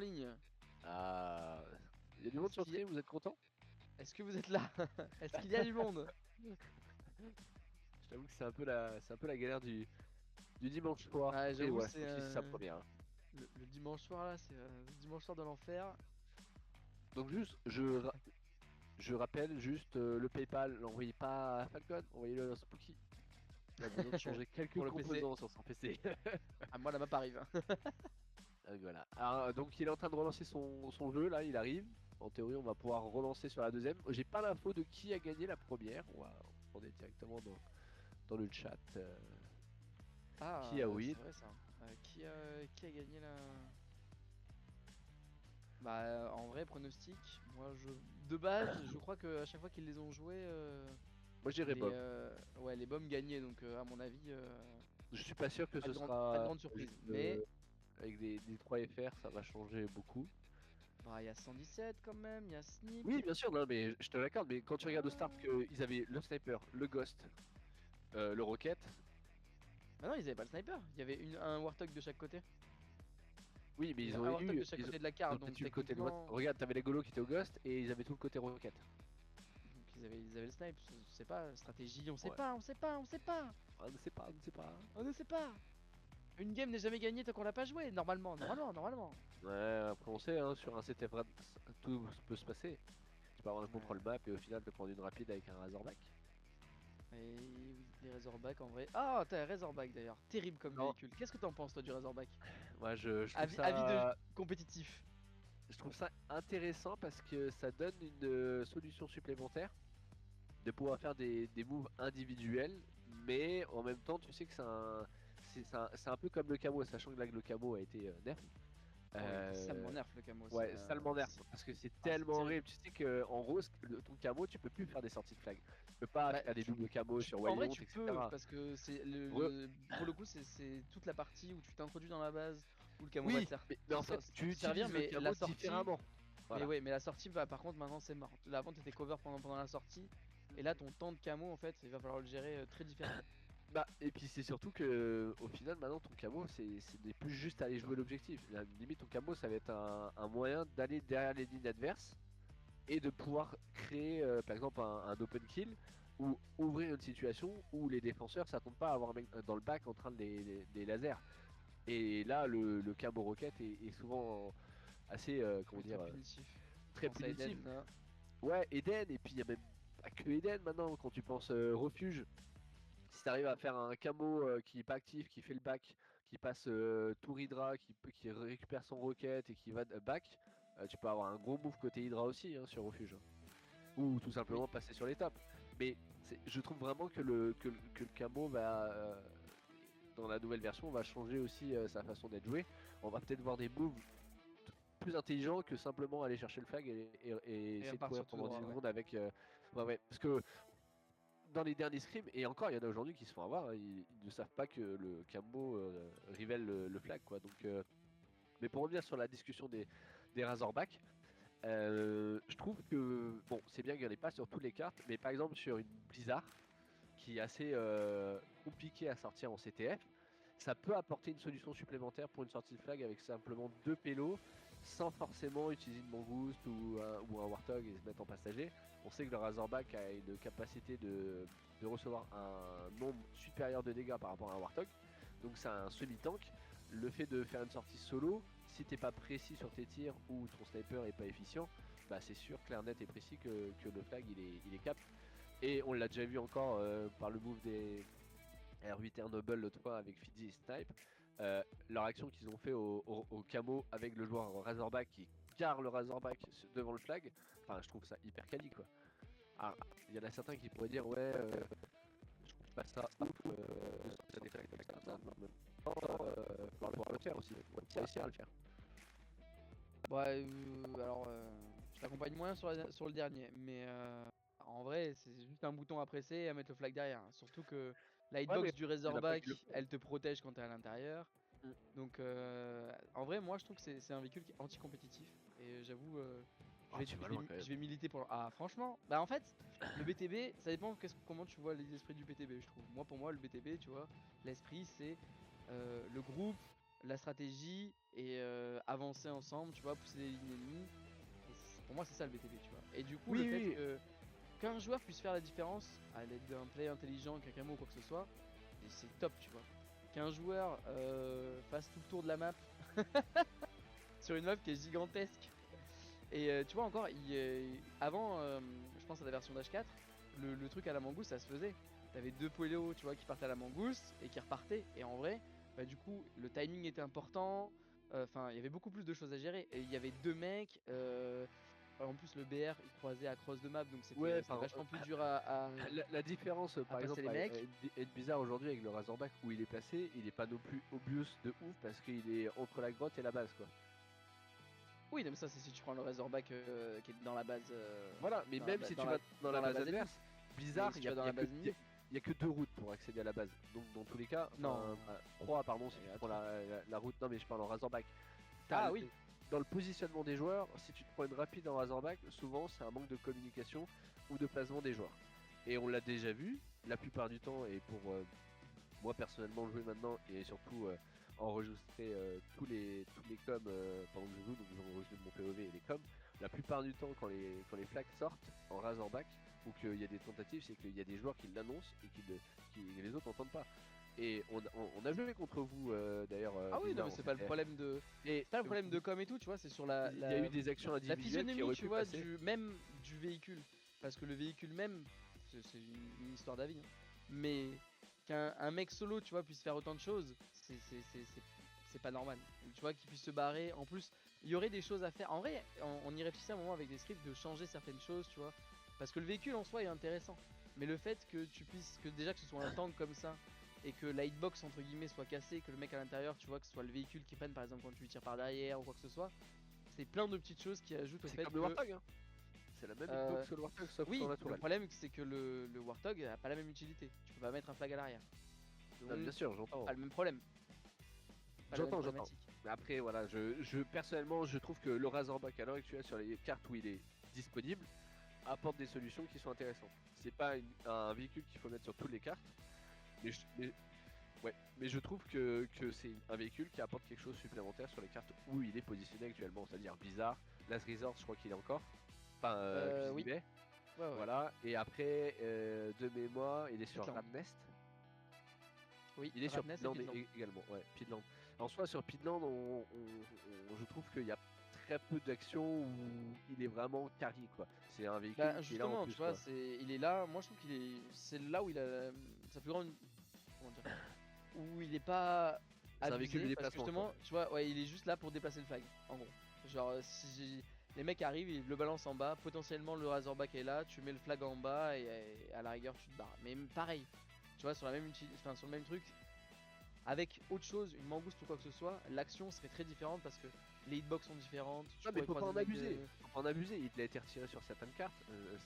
ligne. Ah, il y a du monde sur le stream, vous êtes content? Est-ce que vous êtes là? Est-ce qu'il y a du monde? Je t'avoue que c'est un peu la galère du dimanche soir. Ouais, Après, j'avoue, ouais, c'est c'est sa première. Hein. le dimanche soir là, c'est le dimanche soir de l'enfer. Donc juste, je rappelle juste le PayPal, l'envoyez pas à Falcon, envoyez-le à Spooky. Il a besoin de changer quelques Pour le PC. composants sur son PC. Ah, moi la map arrive. Voilà. Alors, donc il est en train de relancer son jeu, là, il arrive. En théorie, on va pouvoir relancer sur la deuxième. J'ai pas l'info de qui a gagné la première. On est directement dans le chat. Ah, Qui a win? c'est vrai ça. Qui a gagné la... Bah en vrai pronostic, moi de base je crois que à chaque fois qu'ils les ont joués, Moi, je dirais Bob. ouais les bombes gagnaient donc à mon avis Je suis pas sûr que pas ce de pas de sera grande surprise. Mais avec des 3 FR, ça va changer beaucoup. bah il y a 117 quand même, il y a Snip. Oui, bien sûr, non, mais je te l'accorde. Mais quand tu regardes au start qu'ils avaient le sniper, le ghost, le rocket. Bah non ils avaient pas le sniper, il y avait un Warthog de chaque côté. Oui, mais Il y ils avait ont un Warthog eu. de chaque Ils côté de la ont carte donc peut-être eu le côté de techniquement... Regarde, t'avais les golos qui étaient au ghost et ils avaient tout le côté rocket. Donc ils avaient le snipe, je sais pas, stratégie, on sait Ouais. pas, on sait pas, on sait pas. On ne sait pas, on ne sait pas. On ne sait pas. Une game n'est jamais gagnée tant qu'on l'a pas joué, normalement. Ouais, après on sait, hein, sur un CTF tout peut se passer. Tu peux avoir un Ouais. contrôle map et au final te prendre une rapide avec un Razorback. Et oui, les Razorback en vrai. Ah, t'as un Razorback d'ailleurs. Terrible comme Non. véhicule. Qu'est-ce que t'en penses toi du Razorback? Moi je trouve Avis de ça. compétitif. Je trouve ça intéressant parce que ça donne une solution supplémentaire de pouvoir faire des moves individuels, mais en même temps tu sais que c'est un peu comme le camo, sachant que là le camo a été nerf. Oh, il était salement nerf le camo. Ouais, salement nerf parce que c'est tellement terrible. horrible. Tu sais que en gros, ton camo, tu peux plus faire des sorties de flag. Tu peux pas Bah, faire des doubles camos sur en vrai, Wayont, tu etc. peux parce que c'est pour le coup, c'est toute la partie où tu t'introduis dans la base où le camo va Oui, te mais en fait, tu servir, utilises le mais la camo sortie. différemment. Voilà. Mais ouais, mais la sortie, bah, par contre, maintenant c'est mort. Avant, t'étais cover pendant la sortie. Et là, ton temps de camo, en fait, il va falloir le gérer très différemment. Bah, et puis c'est surtout que au final, maintenant, ton camo, ce n'est plus juste aller jouer l'objectif. Limite, ton camo, ça va être un moyen d'aller derrière les lignes adverses et de pouvoir créer, par exemple, un open kill ou ouvrir une situation où les défenseurs s'attendent pas à avoir un mec dans le back en train de les laser. Et là, le camo rocket est souvent assez, comment dire, Punitif. très Pense à punitif. Eden, là. Ouais, Eden, et puis il y a même pas que Eden maintenant, quand tu penses refuge. Si tu arrives à faire un camo qui est pas actif, qui fait le back, qui passe tour Hydra, qui récupère son rocket et qui va back, tu peux avoir un gros move côté Hydra aussi hein, sur refuge. Ou tout simplement passer sur les tops. Mais je trouve vraiment que le camo va, dans la nouvelle version, va changer aussi sa façon d'être joué. On va peut-être voir des moves plus intelligents que simplement aller chercher le flag et essayer de courir pendant 10 secondes avec. Ouais, parce que dans les derniers scrims, et encore il y en a aujourd'hui qui se font avoir, hein, ils ne savent pas que le camo révèle le flag quoi. Donc, mais pour revenir sur la discussion des Razorback, je trouve que bon c'est bien qu'il n'y en ait pas sur toutes les cartes, mais par exemple sur une Blizzard qui est assez compliqué à sortir en CTF, ça peut apporter une solution supplémentaire pour une sortie de flag avec simplement 2 pélos sans forcément utiliser une mangouste ou un warthog et se mettre en passager. On sait que le Razorback a une capacité de recevoir un nombre supérieur de dégâts par rapport à un warthog, donc c'est un semi-tank. Le fait de faire une sortie solo, si t'es pas précis sur tes tirs ou ton sniper est pas efficient, bah c'est sûr, clair, net et précis que le flag il est cap. Et on l'a déjà vu encore par le move des R8 Air Noble l'autre fois avec Fidzi et Snipe. Leur action qu'ils ont fait au camo avec le joueur Razorback qui carre le Razorback devant le flag, enfin je trouve ça hyper quali quoi. Alors il y en a certains qui pourraient dire ouais je trouve pas ça ouf ça des flags comme ça, mais en même temps faut pouvoir le faire aussi, faut réussir à le faire. Bah, alors, je t'accompagne moins sur le dernier, mais en vrai, c'est juste un bouton à presser et à mettre le flag derrière. Surtout que la Ouais mais hitbox du il y en a pas qui le Razorback, font. elle te protège quand t'es à l'intérieur. Mm. Donc, en vrai, moi je trouve que c'est un véhicule qui est anti-compétitif. Et j'avoue, je vais militer pour. Ah, franchement, bah en fait, le BTB, ça dépend comment tu vois l'esprit du BTB, je trouve. Moi, pour moi, le BTB, tu vois, l'esprit c'est le groupe. la stratégie et avancer ensemble, tu vois, pousser les lignes ennemies. Pour moi, c'est ça le BTB, tu vois. Et du coup, le fait qu'un joueur puisse faire la différence à l'aide d'un play intelligent, qu'un camo ou quoi que ce soit, c'est top, tu vois. Qu'un joueur fasse tout le tour de la map sur une map qui est gigantesque. Et tu vois encore, avant, je pense à la version d'H4, le truc à la mangouste, ça se faisait. T'avais 2 poilos, tu vois, qui partaient à la mangouste et qui repartaient. Et en vrai, bah, du coup, le timing était important. Enfin, il y avait beaucoup plus de choses à gérer. Et il y avait 2 mecs. En plus, le BR, il croisait à cross de map, donc c'était vachement plus dur à la différence, par passer exemple, les mecs. est bizarre aujourd'hui avec le Razorback où il est placé. Il est pas non plus obvious de ouf parce qu'il est entre la grotte et la base, quoi. Oui, mais ça, c'est si tu prends le Razorback qui est dans la base. Voilà, mais même si tu vas dans la base adverse, Blizzard, il y a que 2 routes pour accéder à la base. Donc dans tous les cas, non, 3 pardon, si tu prends la route. Non mais je parle en Razorback. Ah oui. Dans le positionnement des joueurs, si tu te prends une rapide en Razorback, souvent c'est un manque de communication ou de placement des joueurs. Et on l'a déjà vu, la plupart du temps, et pour moi personnellement jouer maintenant et surtout enregistrer tous les coms pendant que je joue, donc j'enregistre mon POV et les coms, la plupart du temps quand les flags sortent en Razorback ou qu'il y a des tentatives, c'est qu'il y a des joueurs qui l'annoncent et que les autres n'entendent pas. Et on a joué contre vous d'ailleurs. Ah oui, non, mais c'est pas le problème de. C'est pas le problème de com et tout, tu vois, c'est sur la. Il y a eu des actions individuelles. La physionomie, tu vois, du véhicule. Parce que le véhicule même, c'est une histoire d'avis. Hein. Mais qu'un mec solo, tu vois, puisse faire autant de choses, c'est pas normal. Tu vois, qu'il puisse se barrer. En plus, il y aurait des choses à faire. En vrai, on y réfléchissait à un moment avec des scripts de changer certaines choses, tu vois. Parce que le véhicule en soi est intéressant. Mais le fait que tu puisses, que déjà que ce soit un tank comme ça, et que la hitbox entre guillemets soit cassée, que le mec à l'intérieur, tu vois, que ce soit le véhicule qui prenne par exemple quand tu lui tires par derrière ou quoi que ce soit, c'est plein de petites choses qui ajoutent au fait comme le Warthog, hein. C'est la même hitbox que le Warthog, sauf oui, sur la tourelle. Le problème c'est que le Warthog a pas la même utilité. Tu peux pas mettre un flag à l'arrière. Bien sûr, j'entends. Pas le même problème. J'entends. Mais après, voilà, personnellement, je trouve que le Razorback à l'heure actuelle sur les cartes où il est disponible apporte des solutions qui sont intéressantes. C'est pas un véhicule qu'il faut mettre sur toutes les cartes, mais je trouve que c'est un véhicule qui apporte quelque chose supplémentaire sur les cartes où il est positionné actuellement, c'est-à-dire Blizzard, Last Resort, je crois qu'il est encore, enfin oui. Ouais. Voilà, et après de mémoire, il est sur Radnest. Oui, il est sur Pidland également, ouais, Pidland. En soi, sur Pidland, je trouve qu'il y a très peu d'actions où il est vraiment carry, quoi. C'est un véhicule qui est là en plus, tu vois, il est là. Moi, je trouve c'est là où il a sa plus grande, comment dire, où il est pas c'est un véhicule de déplacement, justement, tu vois, ouais, il est juste là pour déplacer le flag, en gros. Genre, si les mecs arrivent, ils le balancent en bas, potentiellement le Razorback est là, tu mets le flag en bas et à la rigueur tu te barres. Mais pareil, tu vois, sur la même sur le même truc, avec autre chose, une mangouste ou quoi que ce soit, l'action serait très différente parce que les hitbox sont différentes. Non mais faut pas en abuser. Faut pas en abuser. Il a été retiré sur certaines cartes,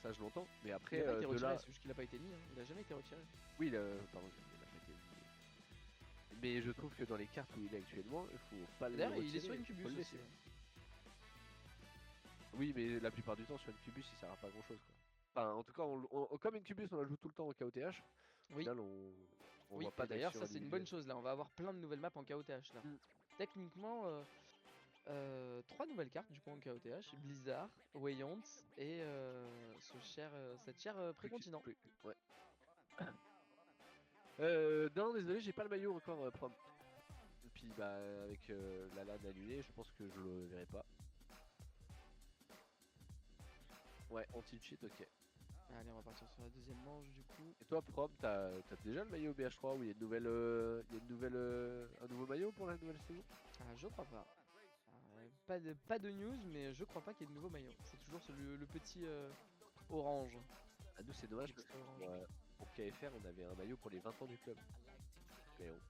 ça je l'entends. Mais après, il a pas été retiré, c'est juste qu'il a pas été mis. Hein. Il a jamais été retiré. Oui, pardon, il a pas été mis. Mais je trouve que dans les cartes où il est actuellement, il faut pas le retirer. Il est sur une cubus aussi. Oui, mais la plupart du temps sur une cubus, il sert à pas grand chose, quoi. Enfin, en tout cas, comme une cubus, on la joue tout le temps en KOTH. Au final, on voit pas d'ailleurs, ça c'est une bonne chose là. On va avoir plein de nouvelles maps en KOTH là. Techniquement, 3 nouvelles cartes du coup en KOTH, Blizzard, Wayont et cette chère précontinent. Ouais. Non, désolé, j'ai pas le maillot encore prom. Et puis bah avec la LAN annulée, je pense que je le verrai pas. Ouais, anti-cheat, ok. Allez, on va partir sur la deuxième manche du coup. Et toi, Prom, t'as déjà le maillot BH3 où il y a un nouveau maillot pour la nouvelle saison? Ah, je crois pas. Pas de news, mais je crois pas qu'il y ait de nouveau maillot. C'est toujours le petit orange. Ah, nous, c'est dommage parce que pour KFR, on avait un maillot pour les 20 ans du club. Mais bon.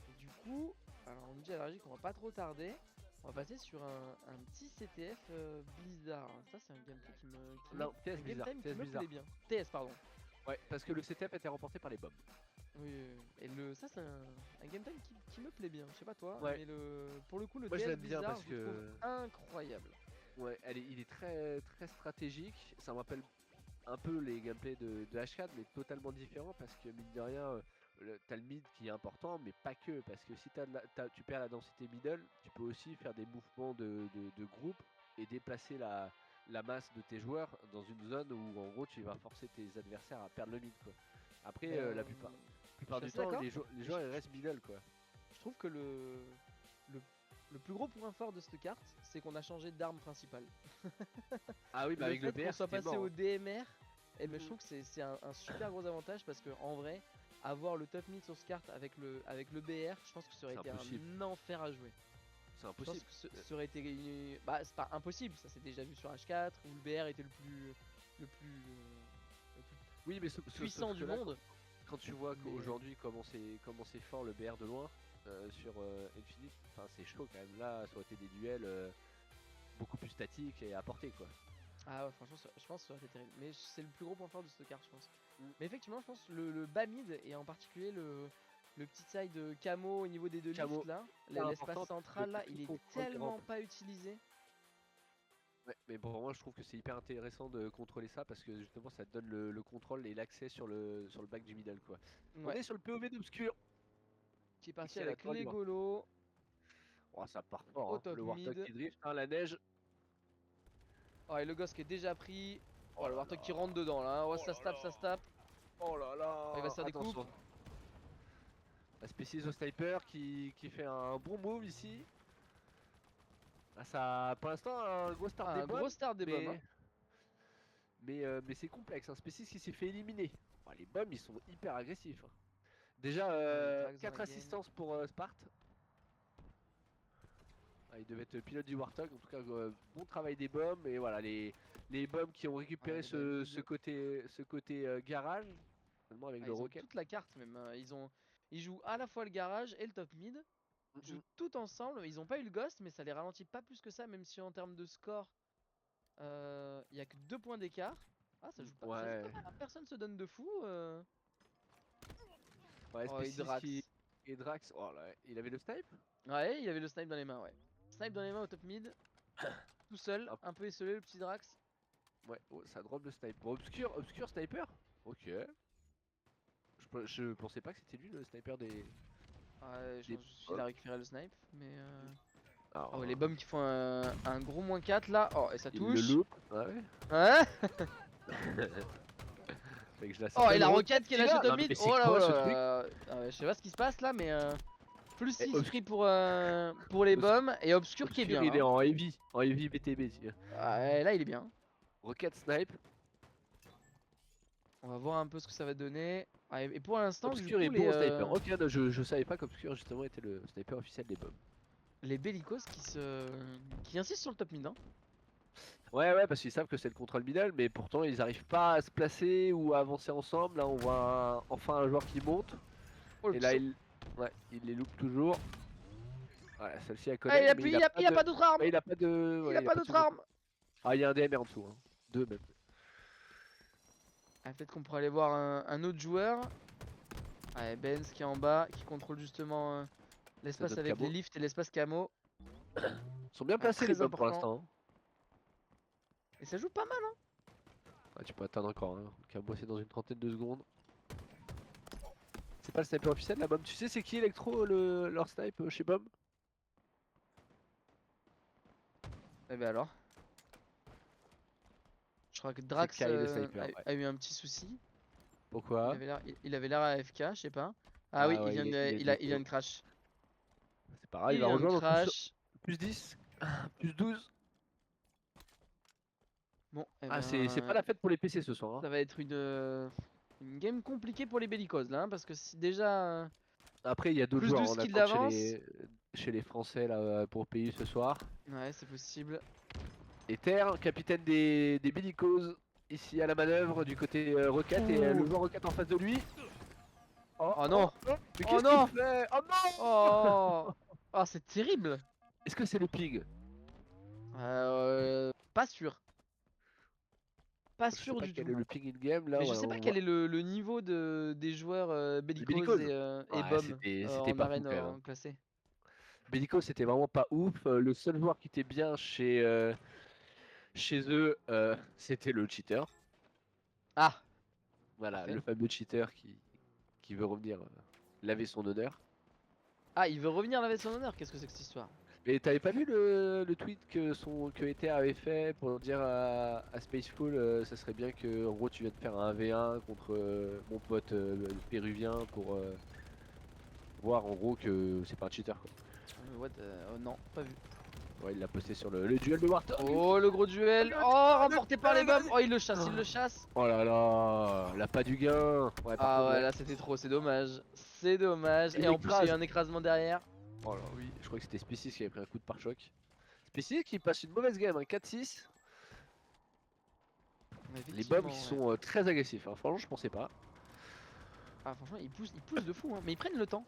Et du coup, alors on me dit à la régie qu'on va pas trop tarder. On va passer sur un petit CTF Blizzard. Ça, c'est un gameplay qui me. Non, TS Blizzard. TS Blizzard. Bien. TS, pardon. Ouais, parce que le CTF a été remporté par les bombes. Oui, et ça, c'est un gameplay qui me plaît bien. Je sais pas toi, ouais. Mais pour le coup, le Moi, TS bien Blizzard, parce je trouve incroyable. Ouais, il est très, très stratégique. Ça me rappelle un peu les gameplays de H4, mais totalement différent parce que mine de rien, t'as le mid qui est important, mais pas que, parce que si tu perds la densité middle, tu peux aussi faire des mouvements de groupe et déplacer la masse de tes joueurs dans une zone où en gros tu vas forcer tes adversaires à perdre le mid quoi. Après la plupart je du suis temps d'accord. les joueurs ils restent middle quoi. Je trouve que le, le plus gros point fort de cette carte, c'est qu'on a changé d'arme principale. Ah oui bah Le avec le fait qu'on BR soit c'était passé mort. au DMR, et ben, je Mhm. trouve que c'est un super gros avantage parce que en vrai, avoir le top mid sur ce carte avec le BR, je pense que ça aurait C'est été impossible. un enfer à jouer. C'est Je pense impossible. que ça aurait été bah c'est pas impossible, ça s'est déjà vu sur H4 où le BR était le plus Oui mais puissant sauf que du là monde. quand tu vois Mais qu'aujourd'hui comment c'est fort le BR de loin sur Infinite, enfin c'est chaud quand même là, ça aurait été des duels beaucoup plus statiques et à portée quoi. ah ouais, franchement, je pense que ça aurait été terrible. Mais c'est le plus gros point fort de cette carte, je pense. Mm. Mais effectivement, je pense le bas mid et en particulier le petit side camo au niveau des deux lifts Camo, là, hyper l'espace important central que là, tout il est contrôle les tellement rampes. pas utilisé. Ouais, mais pour moi je trouve que c'est hyper intéressant de contrôler ça parce que justement ça te donne le contrôle et l'accès sur le back du middle quoi. On Ouais, est sur le POV d'Obscur. qui est parti Ici à la avec tour du les War. golos Oh, ça part fort au hein. top Le Warthog mid. qui drift, hein, la neige. Oh, et le gosse qui est déjà pris. Oh Oh, le là Warthog qui là. rentre dedans là. Oh, Oh ça là se tape, ça se là. tape. Oh là Oh, il va là. se faire des coupes. Attention. La spécialiste au sniper qui fait un bon move ici. Ah, ça, pour l'instant, un gros start Ah, des un gros bombes, start des bombes. Hein. mais c'est complexe. Un spécialiste qui s'est fait éliminer. Oh, les bombes, ils sont hyper agressifs. Hein. Déjà, Oh, les Drax dans la 4 game. assistances pour Sparte. Ah, il devait être pilote du Warthog. En tout cas, bon travail des bombes. Et voilà, les bombes qui ont Ouais, récupéré les bombes ce mid. côté garage. Seulement avec Ah, le ils ont rocket. toute la carte même. Ils jouent à la fois le garage et le top mid. Ils jouent Mhm. tout ensemble. Ils ont pas eu le ghost, mais ça les ralentit pas plus que ça, même si en termes de score, il y a que 2 points d'écart. Ah, ça joue pas Ouais. mal. Hein. Personne se donne de fou. Ouais, Oh, spécialiste Hydrax. qui. Et Drax, oh là, il avait le snipe? Ouais, il avait le snipe dans les mains, ouais. Snipe dans les mains au top mid. Tout seul, Ah, un peu esselé le petit Drax. ouais, oh, ça drop le snipe. Bon, obscur sniper? Ok. Je pensais pas que c'était lui le sniper Ouais, je des pense juste qu'il a bombes. récupéré le snipe, mais Alors, oh, les bombes qui font un gros -4 là. Oh, et ça il le touche. loupe. Ouais. Ouais. Fait que je la Oh, et le la rocket roquette qui est qui lâchée au va. top Non mais mid. c'est Oh là oh quoi là ce truc? là. Je sais pas ce qui se passe là, mais plus Eh, 6 free pour les bombes et Obscur qui est obscur bien. il est Hein. en heavy BTB. Tiens. Ouais, là, il est bien. Rocket snipe. On va voir un peu ce que ça va donner. Ah, et pour l'instant, du Obscur est coup, bon au sniper. Ok, non, je savais pas qu'Obscur justement était le sniper officiel des bombes. les bellicos qui insistent sur le top mid. Hein. Ouais, parce qu'ils savent que c'est le contrôle middle, mais pourtant ils arrivent pas à se placer ou à avancer ensemble. Là, on voit enfin un joueur qui monte. Oh, le Et petit là, saut. il les loupe toujours. Ouais, celle-ci elle Ah, connecte, mais il a pas d'autre arme. il a pas de, Il ouais, a il a pas pas de d'autre second. arme. Ah, il y a un DMR en dessous, hein. Deux même. Ah, peut-être qu'on pourrait aller voir un autre joueur. Ouais, Benz qui est en bas, qui contrôle justement C'est l'espace notre avec les camo. lifts et l'espace camo. Ils sont bien Ouais, placés les très bombes pour important. l'instant. Hein. Et ça joue pas mal. Hein. Ah, tu peux attendre encore. Hein. Le camo c'est dans une trentaine de secondes. C'est pas le sniper officiel la bombe. Tu sais c'est qui Electro leur snipe chez Bomb? Eh ben alors. Je crois que C'est Drax Kai le sniper. Ouais. a eu un petit souci. Pourquoi? Il avait l'air AFK, je sais pas. Ah oui, Ah ouais, il vient de crash. c'est pas grave, il Il va vient de rejoindre crash. plus 10, plus 12. Bon, eh Ah, c'est pas ben, la fête pour les PC ce soir. Hein. ça va être une game compliquée pour les bellicos là, hein, parce que si déjà Après, il y a d'autres plus joueurs. 12 On kills attend d'avance. chez les Français là, pour PU ce soir. Ouais, c'est possible. Ether, capitaine des Bellicos, ici à la manœuvre du côté Rocket et Ouh. le joueur Rocket en face de lui. Oh, Oh oh, non. oh, mais Oh qu'est-ce qu'il non. fait? Oh Oh. non! Oh, c'est terrible. Est-ce que c'est le ping? Pas sûr. Pas Je sais sûr pas du quel tout. est le ping in-game là, Mais je ouais, sais pas on quel voit. est le niveau des joueurs Les bellicos Bellicos? et Ouais, bomb c'était en pas fou arène quand même. Hein. en classé. Bellicos c'était vraiment pas ouf. Le seul joueur qui était bien chez eux, c'était le cheater. Ah, Voilà, parfait. le fameux cheater qui veut revenir laver son honneur. Ah, il veut revenir laver son honneur. Qu'est-ce que c'est que cette histoire? Mais t'avais pas vu le tweet que Ether avait fait pour dire à Spaceful ça serait bien que en gros tu viennes faire un 1v1 contre mon pote péruvien pour voir en gros que c'est pas un cheater quoi. What oh non, pas vu. Ouais, il l'a posté sur le duel de Warthog. Oh, le gros duel. Oh, remporté par les bombes. Oh, il le chasse, il le chasse. Oh là là, la pas du gain. Ouais, par Ah contre, ouais, là c'était trop, c'est dommage. C'est dommage. Il Et en plus, il y a eu l'écrase. un écrasement derrière. Oh là oui, je crois que c'était Species qui avait pris un coup de pare-choc. Species qui passe une mauvaise game, un 4-6. Les bombs qui sont très agressifs, hein. Franchement je pensais pas. Ah, franchement, ils poussent de fou, hein. Mais ils prennent le temps.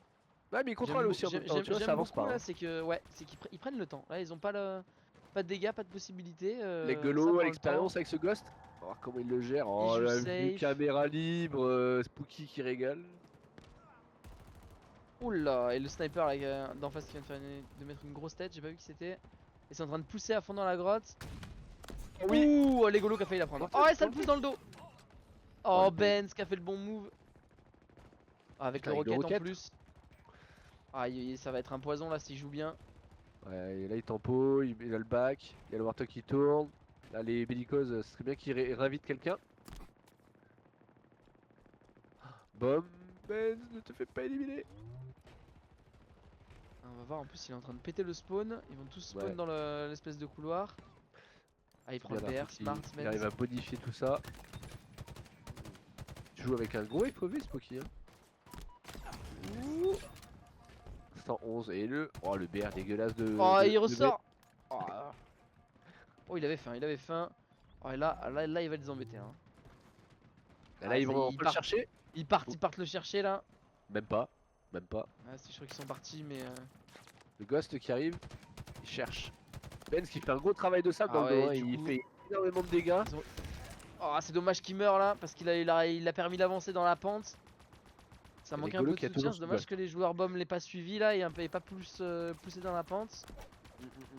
Ouais mais ils contrôlent aussi en même temps, tu vois, ça avance pas. Là, c'est que, ouais, c'est qu'ils prennent le temps. Là, ils ont pas de dégâts, pas de possibilités. Les ça gueulots, prend le l'expérience temps. avec ce ghost. On va voir comment il le gère. Oh joue la safe. vue caméra libre, Spooky qui régale. Oula, et le sniper là, d'en face qui vient de, de mettre une grosse tête, j'ai pas vu qui c'était. Et c'est en train de pousser à fond dans la grotte. Oui. Ouh, les golos qui a failli la prendre. Oh, et ça le pousse dans le dos. Oh, le Benz qui a fait le bon move. Ah, avec Putain, le avec le rocket en rocket. plus. Ah, ça va être un poison là s'il joue bien. Ouais, et là il tempo, il a le back, il y a le Warthog qui tourne. Là les bellicoses, ce serait bien qu'il réinvite quelqu'un. Bom, Benz, ne te fais pas éliminer. On va voir, en plus il est en train de péter le spawn. Ils vont tous spawn Ouais. dans l'espèce de couloir. Ah, il prend le Bien là, BR, faut qu'il- smart, il arrive à bonifier tout ça. Tu joues avec un gros FOV Spooky, hein. 111 et le BR dégueulasse de. Oh, de- il de ressort. Oh, oh, il avait faim, il avait faim. Oh, et là, il va les embêter, hein. Là, Ah, ils ça y vont est, on peut le chercher. Ils partent le chercher là. Même pas, même pas. Ah, si, je crois qu'ils sont partis, mais. Le Ghost qui arrive, il cherche. Benz qui fait un gros travail de sable Ah dans le dos, ouais, hein, du il coup- fait énormément de dégâts. Oh, c'est dommage qu'il meure là, parce il a permis d'avancer dans la pente. Ça Il y a manquait des un peu golos de qui a soutien, toujours c'est dommage sous que les joueurs BOM l'aient pas suivi là et pas plus poussé dans la pente.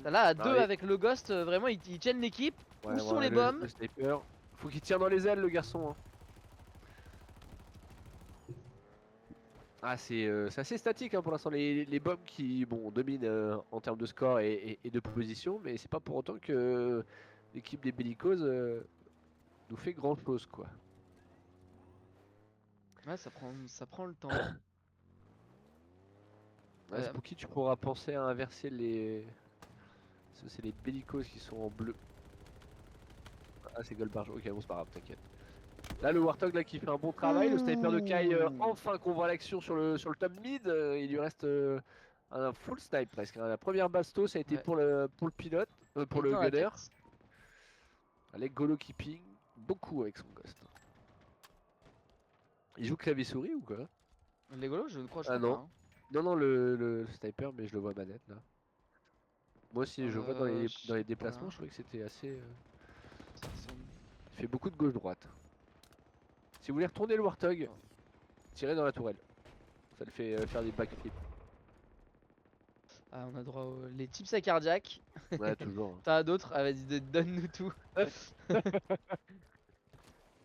Mm. Là, à Ah deux oui. avec le Ghost, vraiment ils tiennent l'équipe. Ouais, Où sont voilà, les bombes? le sniper. Faut qu'il tire dans les ailes le garçon, hein. Ah c'est assez statique, hein, pour l'instant les bombes qui bon dominent en termes de score et de position, mais c'est pas pour autant que l'équipe des bellicoses nous fait grand chose quoi. Ouais, ça prend le temps. Ouais, Spooky, tu pourras penser à inverser les. C'est les bellicoses qui sont en bleu. Ah c'est Goldbarge, ok bon c'est pas grave, t'inquiète. Là le Warthog là qui fait un bon travail, le sniper de Kai enfin qu'on voit l'action sur le top mid, il lui reste un full snipe presque, hein. La première bastos ça a été Ouais. pour le pilote, pour le Dans la gunner. tête. Allez Golo qui ping, beaucoup avec son ghost. Il joue clavier souris ou quoi? Les golos, je ne crois, je Ah crois non. pas, hein. Non le sniper mais je le vois manette là. Moi aussi je vois dans Je les sais déplacements, pas. je trouvais que c'était assez... Ça ressemble- Il fait beaucoup de gauche-droite. Si vous voulez retourner le Warthog, tirez dans la tourelle. Ça le fait faire des backflips. Ah, on a droit aux les tips à cardiaque. Ouais, toujours, hein. T'en as d'autres? Ah, vas-y, donne-nous tout.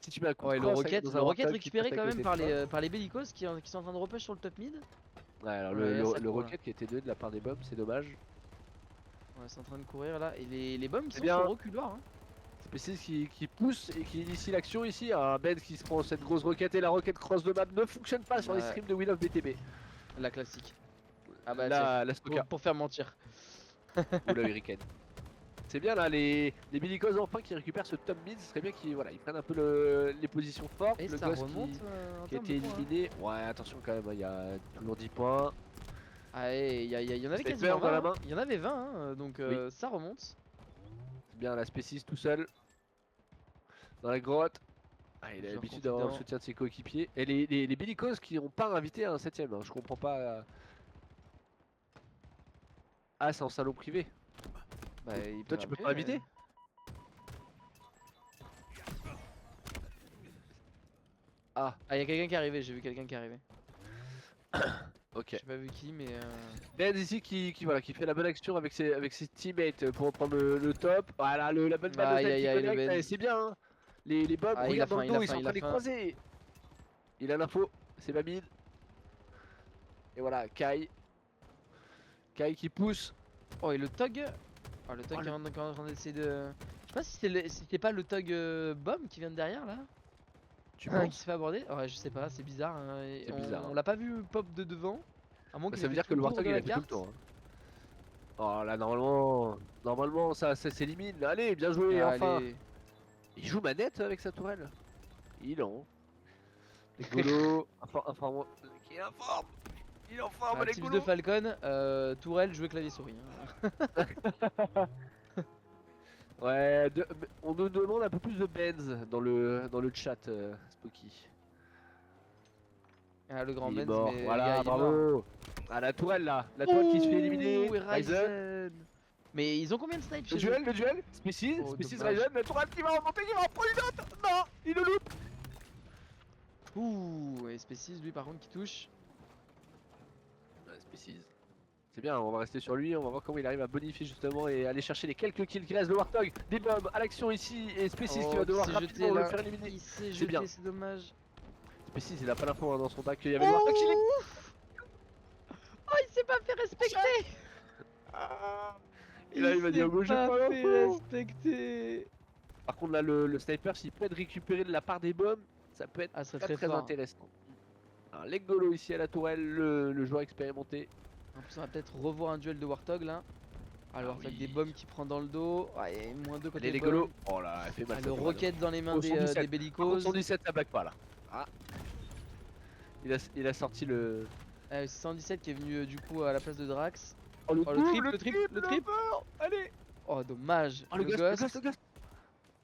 Si tu mets un coup Ouais, de le crosse rocket, dans un Warthog qui récupéré passe à quand côté même de toi. par les bellicoses qui sont en train de repush sur le top mid. Ouais, alors Ouais, ça le court, là. rocket qui était donné de la part des bombs, c'est dommage. Ouais, c'est en train de courir là. Et les bombs qui C'est sont bien. sur le reculoir, hein. Species qui pousse et qui initie l'action ici. Un Ben qui se prend cette grosse roquette et la roquette cross de map ne fonctionne pas sur les Ouais. streams de Wheel of BTB. La classique. Ah bah La Stoka pour faire mentir. ou la Hurricane. C'est bien là, les bellicoses enfin qui récupèrent ce top mid, ce serait bien qu'ils ils prennent un peu les positions fortes. Et Le ça Ghost remonte en qui a termes été de points, hein. éliminé. Ouais, attention quand même, il y a toujours 10 points. Ah, et il y en avait Sniper quasiment dans la 20. main. Il y en avait 20, hein, donc ça remonte. C'est bien la Species tout seul. Dans la grotte. Ah, il a Joueur l'habitude d'avoir le confident. soutien de ses coéquipiers. Et les bellicoses qui n'ont pas invité un 7ème, hein, je comprends pas. Ah, c'est en salon privé. Bah, il Toi peut tu peux appeler, pas inviter? Ah, Ah, il y a quelqu'un qui est arrivé, j'ai vu quelqu'un qui est arrivé. ok. J'ai pas vu qui, mais. Benz ici voilà, qui fait la bonne action avec ses teammates pour reprendre le top. Voilà, la bonne balle de Aïe, Zen aïe, qui aïe, le connecte, Benz. c'est bien, hein. Les bombs, Ah, il a regarde dans faim, le il a dos, ils faim, sont en il train a de les faim. croiser. Il a l'info, c'est Babine. Et voilà, Kai. Kai qui pousse. Oh, et le Tog. Oh, le Tog Oh, qui est en train d'essayer de. Je sais pas si c'était pas le Tog bomb qui vient de derrière là. Tu Qui penses? se fait aborder. Ouais, je sais pas, c'est bizarre. Hein, et C'est bizarre. on Hein. l'a pas vu pop de devant. À moins Bah, qu'il ça ait veut fait dire tout que le le tour Warthog de il la a fait tout le carte. tour. Hein. Oh là, normalement ça s'élimine. Allez, bien joué, enfin. Allez. Il joue manette avec sa tourelle. Il est en. Les golos. Qui est informe. Il est en forme, les Tips de golos. Falcon, tourelle, jouer clavier souris. Hein. Ouais, on nous demande un peu plus de Benz dans le chat, Spooky. Ah, le grand Il est Benz, mort, mais le gars voilà, il est mort. bravo. Ah, la tourelle là, la tourelle qui se fait éliminer. Ouh, et Ryzen. Ryzen. Mais ils ont combien de snipes Le chez eux? duel, Species, Oh, Species dommage. Ryzen, la tourelle qui va remonter, qui va en prendre une autre. Non, il le loot. Ouh, et Species, lui par contre qui touche. Ouais, Species. C'est bien, on va rester sur lui, on va voir comment il arrive à bonifier justement et aller chercher les quelques kills qui restent. Le Warthog, des bombes à l'action ici et Species qui va Oh, devoir qui s'est jeté rapidement le là. faire éliminer. Il s'est C'est bien. jeté, c'est dommage. Species, il a pas l'info hein, dans son bac qu'il y avait le Warthog chez lui. Oh, il s'est pas fait respecter. Et là il m'a dit s'est oh gauche j'ai pas pas fait l'info. respecter. Par contre là le sniper s'il peut être récupéré de la part des bombes, ça peut être Ah, ça serait très très très fort. intéressant. Alors les golos ici à la tourelle, le joueur expérimenté. En plus, on va peut-être revoir un duel de Warthog là. Ah, le Ah Warthog oui. des bombes qui prend dans le dos. Ouais, moins 2 côté Allez les bombe. golos. Oh là, elle fait mal. Ah, ça le fait mal. rocket dans les mains Oh, des 117. Par contre bellicoses. 117 ça back pas là. Ah. Il a sorti le. 117 qui est venu du coup à la place de Drax. Oh le Oh, triple, le triple. Allez. Oh, dommage. Oh le ghost, le ghost.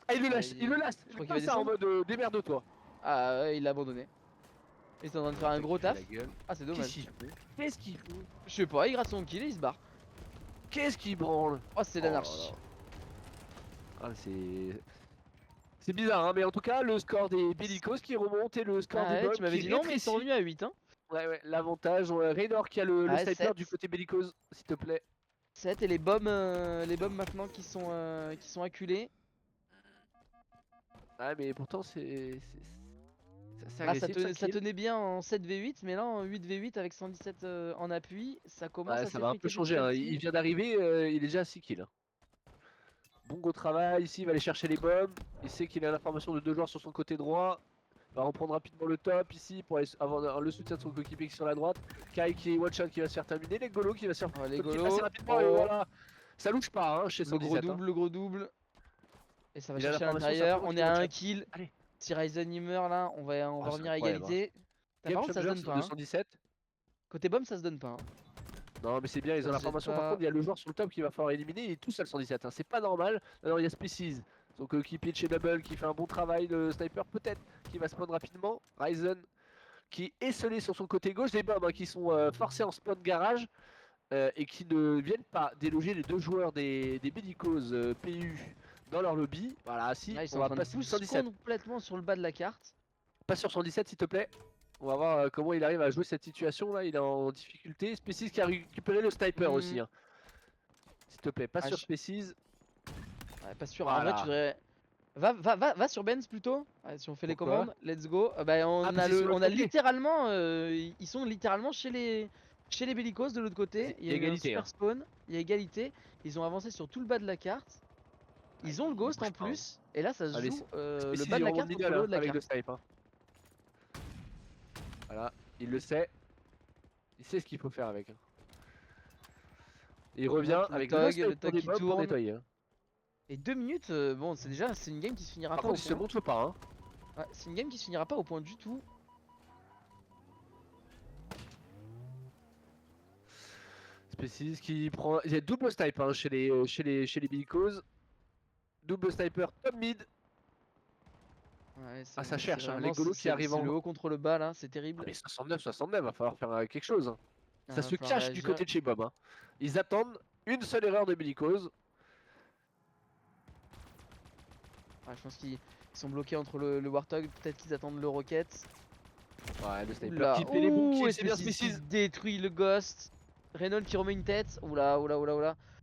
Ah il le lâche, il le lâche. Je crois Pas qu'il va ça en descendre. mode démerde-toi. Ah, ouais, il l'a abandonné. Il est en train de faire un gros taf. Ah, c'est dommage. Qu'est-ce qu'il fout? Je sais pas, il gratte son kill et il se barre. Qu'est-ce qu'il branle? Oh, c'est l'anarchie. Ah c'est bizarre hein, mais en tout cas le score des bellicos qui remonte et le score Ah des ouais, bombes tu m'avais qui dit non, mais ils sont rétrécit. revenus à 8. Hein. Ouais, l'avantage, Raynor qui a le Ouais, sniper 7. du côté bellicose, s'il te plaît. 7 et les bombes maintenant qui sont acculées. Ouais mais pourtant c'est Là, ça, agressif, ça tenait bien en 7v8, mais là en 8v8 avec 117 en appui, ça commence Ouais, à ça va un peu s'effriter changer, petit à hein. petit. Il vient d'arriver, il est déjà à 6 kills. Bon gros travail, ici il va aller chercher les bombes, il sait qu'il a l'information de 2 joueurs sur son côté droit. Il va reprendre rapidement le top ici pour avoir le soutien de son coéquipier qui est sur la droite. Kai qui est one shot qui va se faire terminer, les golos qui va se faire Oh, les top kill golos. assez rapidement et Oh. voilà. Ça louche pas hein, chez Le gros 117. double, le gros double. Et ça va Il a chercher à l'information l'intérieur. simplement On qu'il est à one 1 shot. kill. Allez. Si Ryzen il meurt là, on va Oh, c'est revenir à incroyable, égalité. Par Game contre, ça se changer donne pas. sur Hein. 217. Côté bombe, ça se donne pas. Hein. Non mais c'est bien, ils Ça ont se jette l'information. Par pas. contre, il y a le joueur sur le top qui va falloir éliminer. Il est tout seul 117. Hein. C'est pas normal. Alors il y a Species, son coéquipier de chez Double qui fait un bon travail. Le sniper peut-être qui va spawn rapidement. Ryzen qui est scellé sur son côté gauche. Des bombes hein, qui sont forcés en spawn garage et qui ne viennent pas déloger les 2 joueurs des bellicoses PU dans leur lobby. Voilà, si Là, ils sont on en va train de passer pousser 117. complètement sur le bas de la carte. Pas sur 117 s'il te plaît. On va voir comment il arrive à jouer cette situation là, il est en difficulté. Species qui a récupéré le sniper aussi. Hein. S'il te plaît, pas sur Species. Ouais, pas sûr, Voilà. en vrai tu devrais... Va sur Benz plutôt. Ouais, si on fait les Pourquoi? commandes, let's go. Bah, on a littéralement... ils sont littéralement chez les bellicoses de l'autre côté. Il y a eu un super spawn, il y a égalité. Ils ont avancé sur tout le bas de la carte. Ils ont le ghost en plus. Et là ça se joue le bas de la carte contre le haut de la avec carte. le snipe. Hein. Voilà, il le sait. Il sait ce qu'il faut faire avec. Il revient avec le tog qui tourne. pour nettoyer. Et 2 minutes, bon c'est une game qui se finira Par pas contre, au il se point. montre pas. Hein. Ouais, c'est une game qui se finira pas au point du tout. Species qui prend. Il y a double snipe hein, chez les bellicoses. Double sniper top mid. Ouais, Ah ça cherche, hein, les golos qui arrivent en... le haut contre le bas là, c'est terrible. Ah, mais 69, va falloir faire quelque chose. Hein. Ça se cache réagir. du côté de chez Bob. Hein. Ils attendent une seule erreur de bellicose. Ouais, je pense qu'ils sont bloqués entre le Warthog, peut-être qu'ils attendent le Rocket. Ouais, le sniper qui fait les bons kills, c'est bien Species. Détruit le Ghost. Reynolds qui remet une tête. Oula.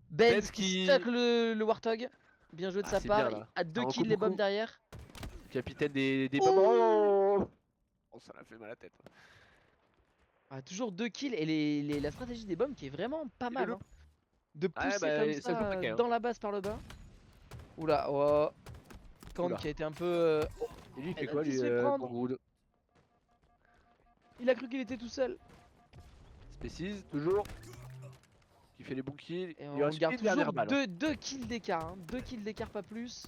Benz qui stuck le Warthog. Bien joué de sa part. Bien, à 2 kills les bombes derrière. Capitaine des bombes. Oh, ça l'a fait mal à la tête. Ah, toujours 2 kills et la stratégie des bombes qui est vraiment pas Et le mal. loop. Hein. De Ouais, pousser comme bah ça joue ça paquet, hein. dans la base par le bas. Oula, oh. Kang Oula. qui a été un peu. Oh, Et lui, il fait elle a quoi, dit lui, se fait prendre. Kangourou? Il a cru qu'il était tout seul. Species, toujours. Qui fait les bons kills. Et Il lui on reste garde une toujours dernière balle. Hein. 2 kills d'écart. Hein. 2 kills d'écart, pas plus.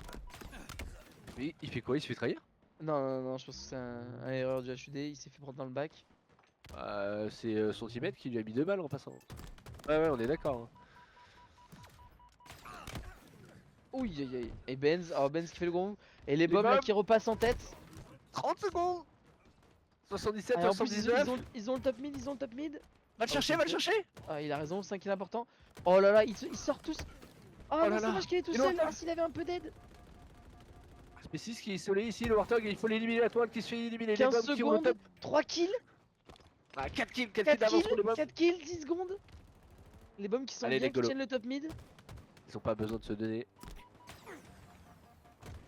Oui, il fait quoi? Il se fait trahir? Non, non, non, je pense que c'est un erreur du HUD. Il s'est fait prendre dans le bac. C'est son teammate qui lui a mis 2 balles en passant. Ouais, ouais, on est d'accord. Hein. Ouh, aïe, aïe. Et Benz, oh, Benz qui fait le gros. Et les Les bombes là bombes, qui repassent en tête. 30 secondes. 77, Ah, en plus, 79. ils ont le top mid, ils ont le top mid. Va le Oh, chercher, va le GG. chercher. Ah, il a raison, 5 kills important. Oh là là, ils sortent tous. Oh Oh non, là c'est là. dommage qu'il est tout Et le seul. Warthog. Ah, s'il avait un peu d'aide. Species qui est isolé ici, le Warthog, il faut l'éliminer, la toile qui se fait éliminer. Les 15 bombes qui ont le secondes, top. 3 kills, Ah, 4 kills, 4 kills 4 d'avance kills, pour les bombes. 4 kills, 10 secondes. Les bombes qui sont Allez, les bien, qui golos. tiennent le top mid. Ils ont pas besoin de se donner.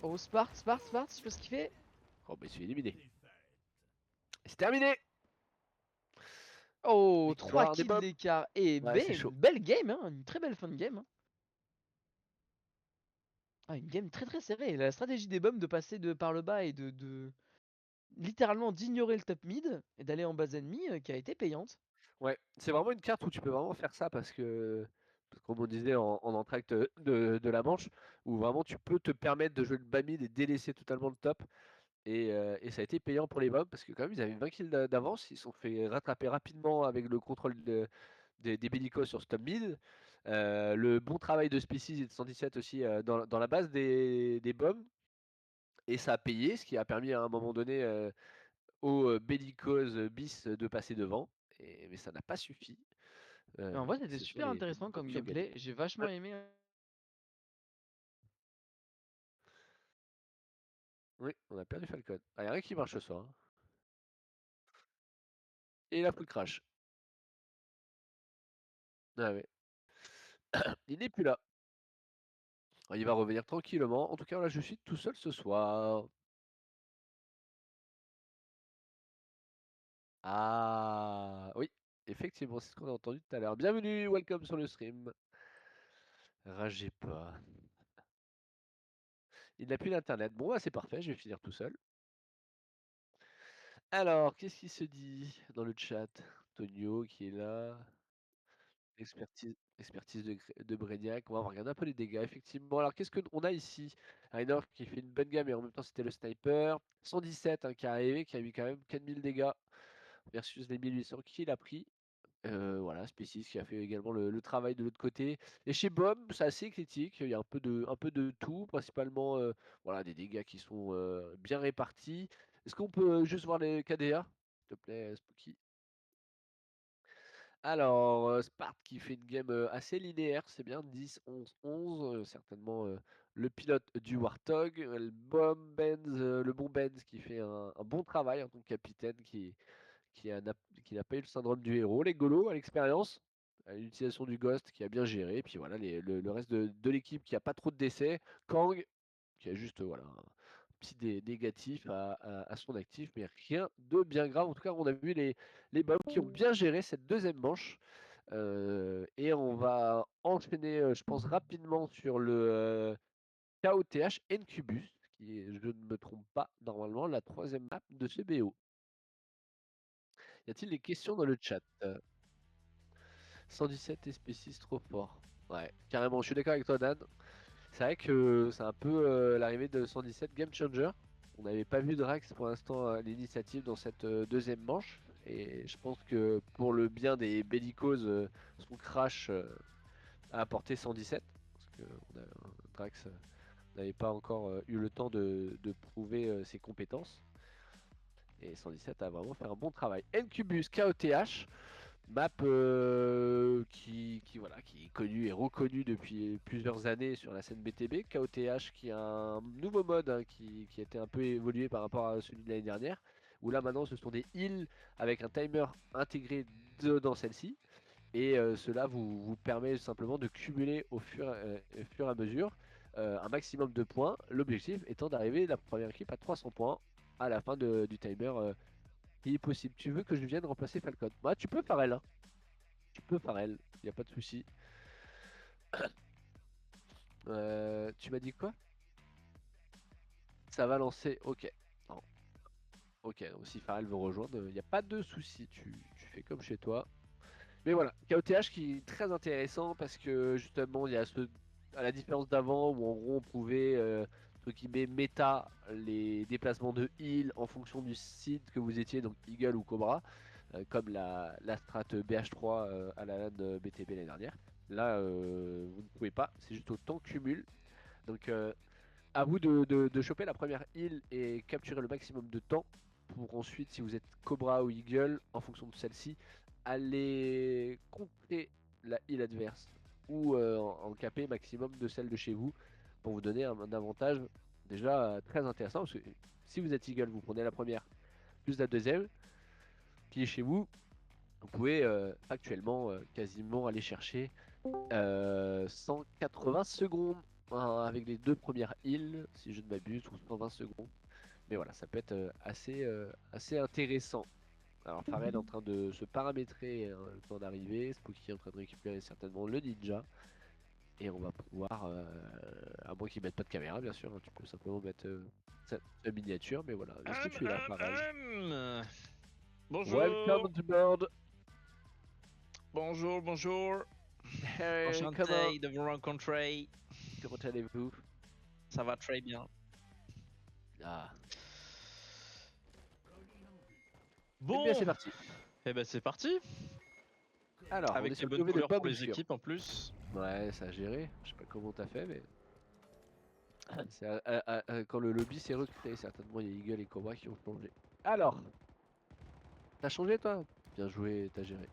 Oh, Spart, Spart, Spart, je sais pas ce qu'il fait. Oh, bah, il se fait éliminer. C'est terminé. Oh, 3 Victoire des kills bombes. d'écart. Et Ouais, c'est chaud. belle game, hein, une très belle fin de game. Hein. Ah, une game très très serrée. La stratégie des bombes de passer par le bas et littéralement d'ignorer le top mid et d'aller en base ennemie qui a été payante. Ouais, c'est vraiment une carte où tu peux vraiment faire ça parce que, comme on disait en entracte de la manche, où vraiment tu peux te permettre de jouer le bas mid et délaisser totalement le top. Et ça a été payant pour les bombes parce que quand même ils avaient 20 kills d'avance, ils se sont fait rattraper rapidement avec le contrôle des bellicos sur ce top mid. Le bon travail de Species et de 117 aussi dans la base des bombes. Et ça a payé, ce qui a permis à un moment donné aux bellicos bis de passer devant. Mais ça n'a pas suffi. Mais en vrai, Et c'était ce sont super les intéressant bombes comme qui ont gagné. gameplay. J'ai vachement Ouais, aimé. oui, on a perdu Falcon. Ah, y a rien qui marche ce soir. Hein. Et la full crash. Ah ouais. Il n'est plus là. Il va revenir tranquillement. En tout cas, là, je suis tout seul ce soir. Ah oui, effectivement, c'est ce qu'on a entendu tout à l'heure. Bienvenue, welcome sur le stream. Ragez pas. Il n'a plus d'internet. Bon, bah, c'est parfait, je vais finir tout seul. Alors, qu'est-ce qui se dit dans le chat? Tonio qui est là. Expertise de Brainiac. On va regarder un peu les dégâts, effectivement. Alors, qu'est-ce qu'on a ici? Rainer qui fait une bonne gamme et en même temps, c'était le sniper. 117 hein, qui est arrivé, qui a eu quand même 4000 dégâts versus les 1800 qu'il a pris. Voilà, Species qui a fait également le travail de l'autre côté. Et chez Bomb, c'est assez critique. Il y a un peu de tout, principalement voilà, des dégâts qui sont bien répartis. Est-ce qu'on peut juste voir les KDA, s'il te plaît, Spooky? Alors, Spart qui fait une game assez linéaire, c'est bien, 10, 11, 11, certainement le pilote du Warthog, le bon Benz qui fait un bon travail en tant que capitaine, qui a- n'a qui n'a pas eu le syndrome du héros, les Golos à l'expérience, à l'utilisation du Ghost qui a bien géré, et puis voilà, le reste de l'équipe qui a pas trop de décès, Kang qui a juste voilà, un petit négatif à son actif, mais rien de bien grave. En tout cas, on a vu les bombes qui ont bien géré cette deuxième manche. Et on va enchaîner, je pense, rapidement sur le KOTH Incubus, qui est, je ne me trompe pas, normalement la troisième map de ce BO. Y a-t-il des questions dans le chat? 117 et Species trop fort. Ouais, carrément, je suis d'accord avec toi, Dan. C'est vrai que c'est un peu l'arrivée de 117 Game Changer. On n'avait pas vu Drax pour l'instant à l'initiative dans cette deuxième manche. Et je pense que pour le bien des bellicos, son crash a apporté 117. Parce que Drax n'avait pas encore eu le temps de prouver ses compétences. Et 117 a vraiment fait un bon travail. Incubus KOTH. Map voilà, qui est connue et reconnue depuis plusieurs années sur la scène BTB. KOTH qui a un nouveau mode hein, qui a été un peu évolué par rapport à celui de l'année dernière. Où là maintenant ce sont des heals avec un timer intégré dans celle-ci. Et cela vous permet simplement de cumuler au fur et à mesure un maximum de points. L'objectif étant d'arriver la première équipe à 300 points à la fin du timer Il est possible. Tu veux que je vienne remplacer Falcon? Bah, tu peux Pharrell, hein. Tu peux Pharrell, y a pas de souci. Tu m'as dit quoi? Ça va lancer. Ok. Non. Ok, donc si Pharrell veut rejoindre, il n'y a pas de souci. Tu fais comme chez toi. Mais voilà, KOTH qui est très intéressant parce que justement, il y a à la différence d'avant où en gros on pouvait, entre guillemets, méta les déplacements de heal en fonction du site que vous étiez, donc Eagle ou Cobra, comme la strat BH3 à la LAN BTB l'année dernière. Là, vous ne pouvez pas, c'est juste au temps cumul. Donc, à vous de choper la première heal et capturer le maximum de temps pour ensuite, si vous êtes Cobra ou Eagle, en fonction de celle-ci, aller contrer la heal adverse ou en caper maximum de celle de chez vous pour vous donner un avantage déjà très intéressant. Parce que si vous êtes Eagle, vous prenez la première plus la deuxième qui est chez vous. Vous pouvez actuellement quasiment aller chercher 180 secondes avec les deux premières heals, si je ne m'abuse, ou 120 secondes. Mais voilà, ça peut être assez intéressant. Alors Pharrell est en train de se paramétrer le temps d'arrivée, Spooky est en train de récupérer certainement le ninja. Et on va pouvoir, à moins qu'ils mettent pas de caméra bien sûr, hein, tu peux simplement mettre sa miniature, mais voilà. Est-ce que tu es là Pharrell? Bonjour. Welcome to board. Bonjour, bonjour. Hey, Enchanté de vous rencontrer. comment allez-vous? Ça va très bien. Ah. Bon, Eh bien c'est parti. et ben c'est parti. Alors, on est Avec sur les le bonnes POV de couleurs Bob pour les Obscur. équipes en plus. Ouais, ça a géré. Je sais pas comment t'as fait, mais. C'est quand le lobby s'est recréé, certainement, il y a Eagle et Cobra qui ont changé. Alors, t'as changé toi? Bien joué, t'as géré.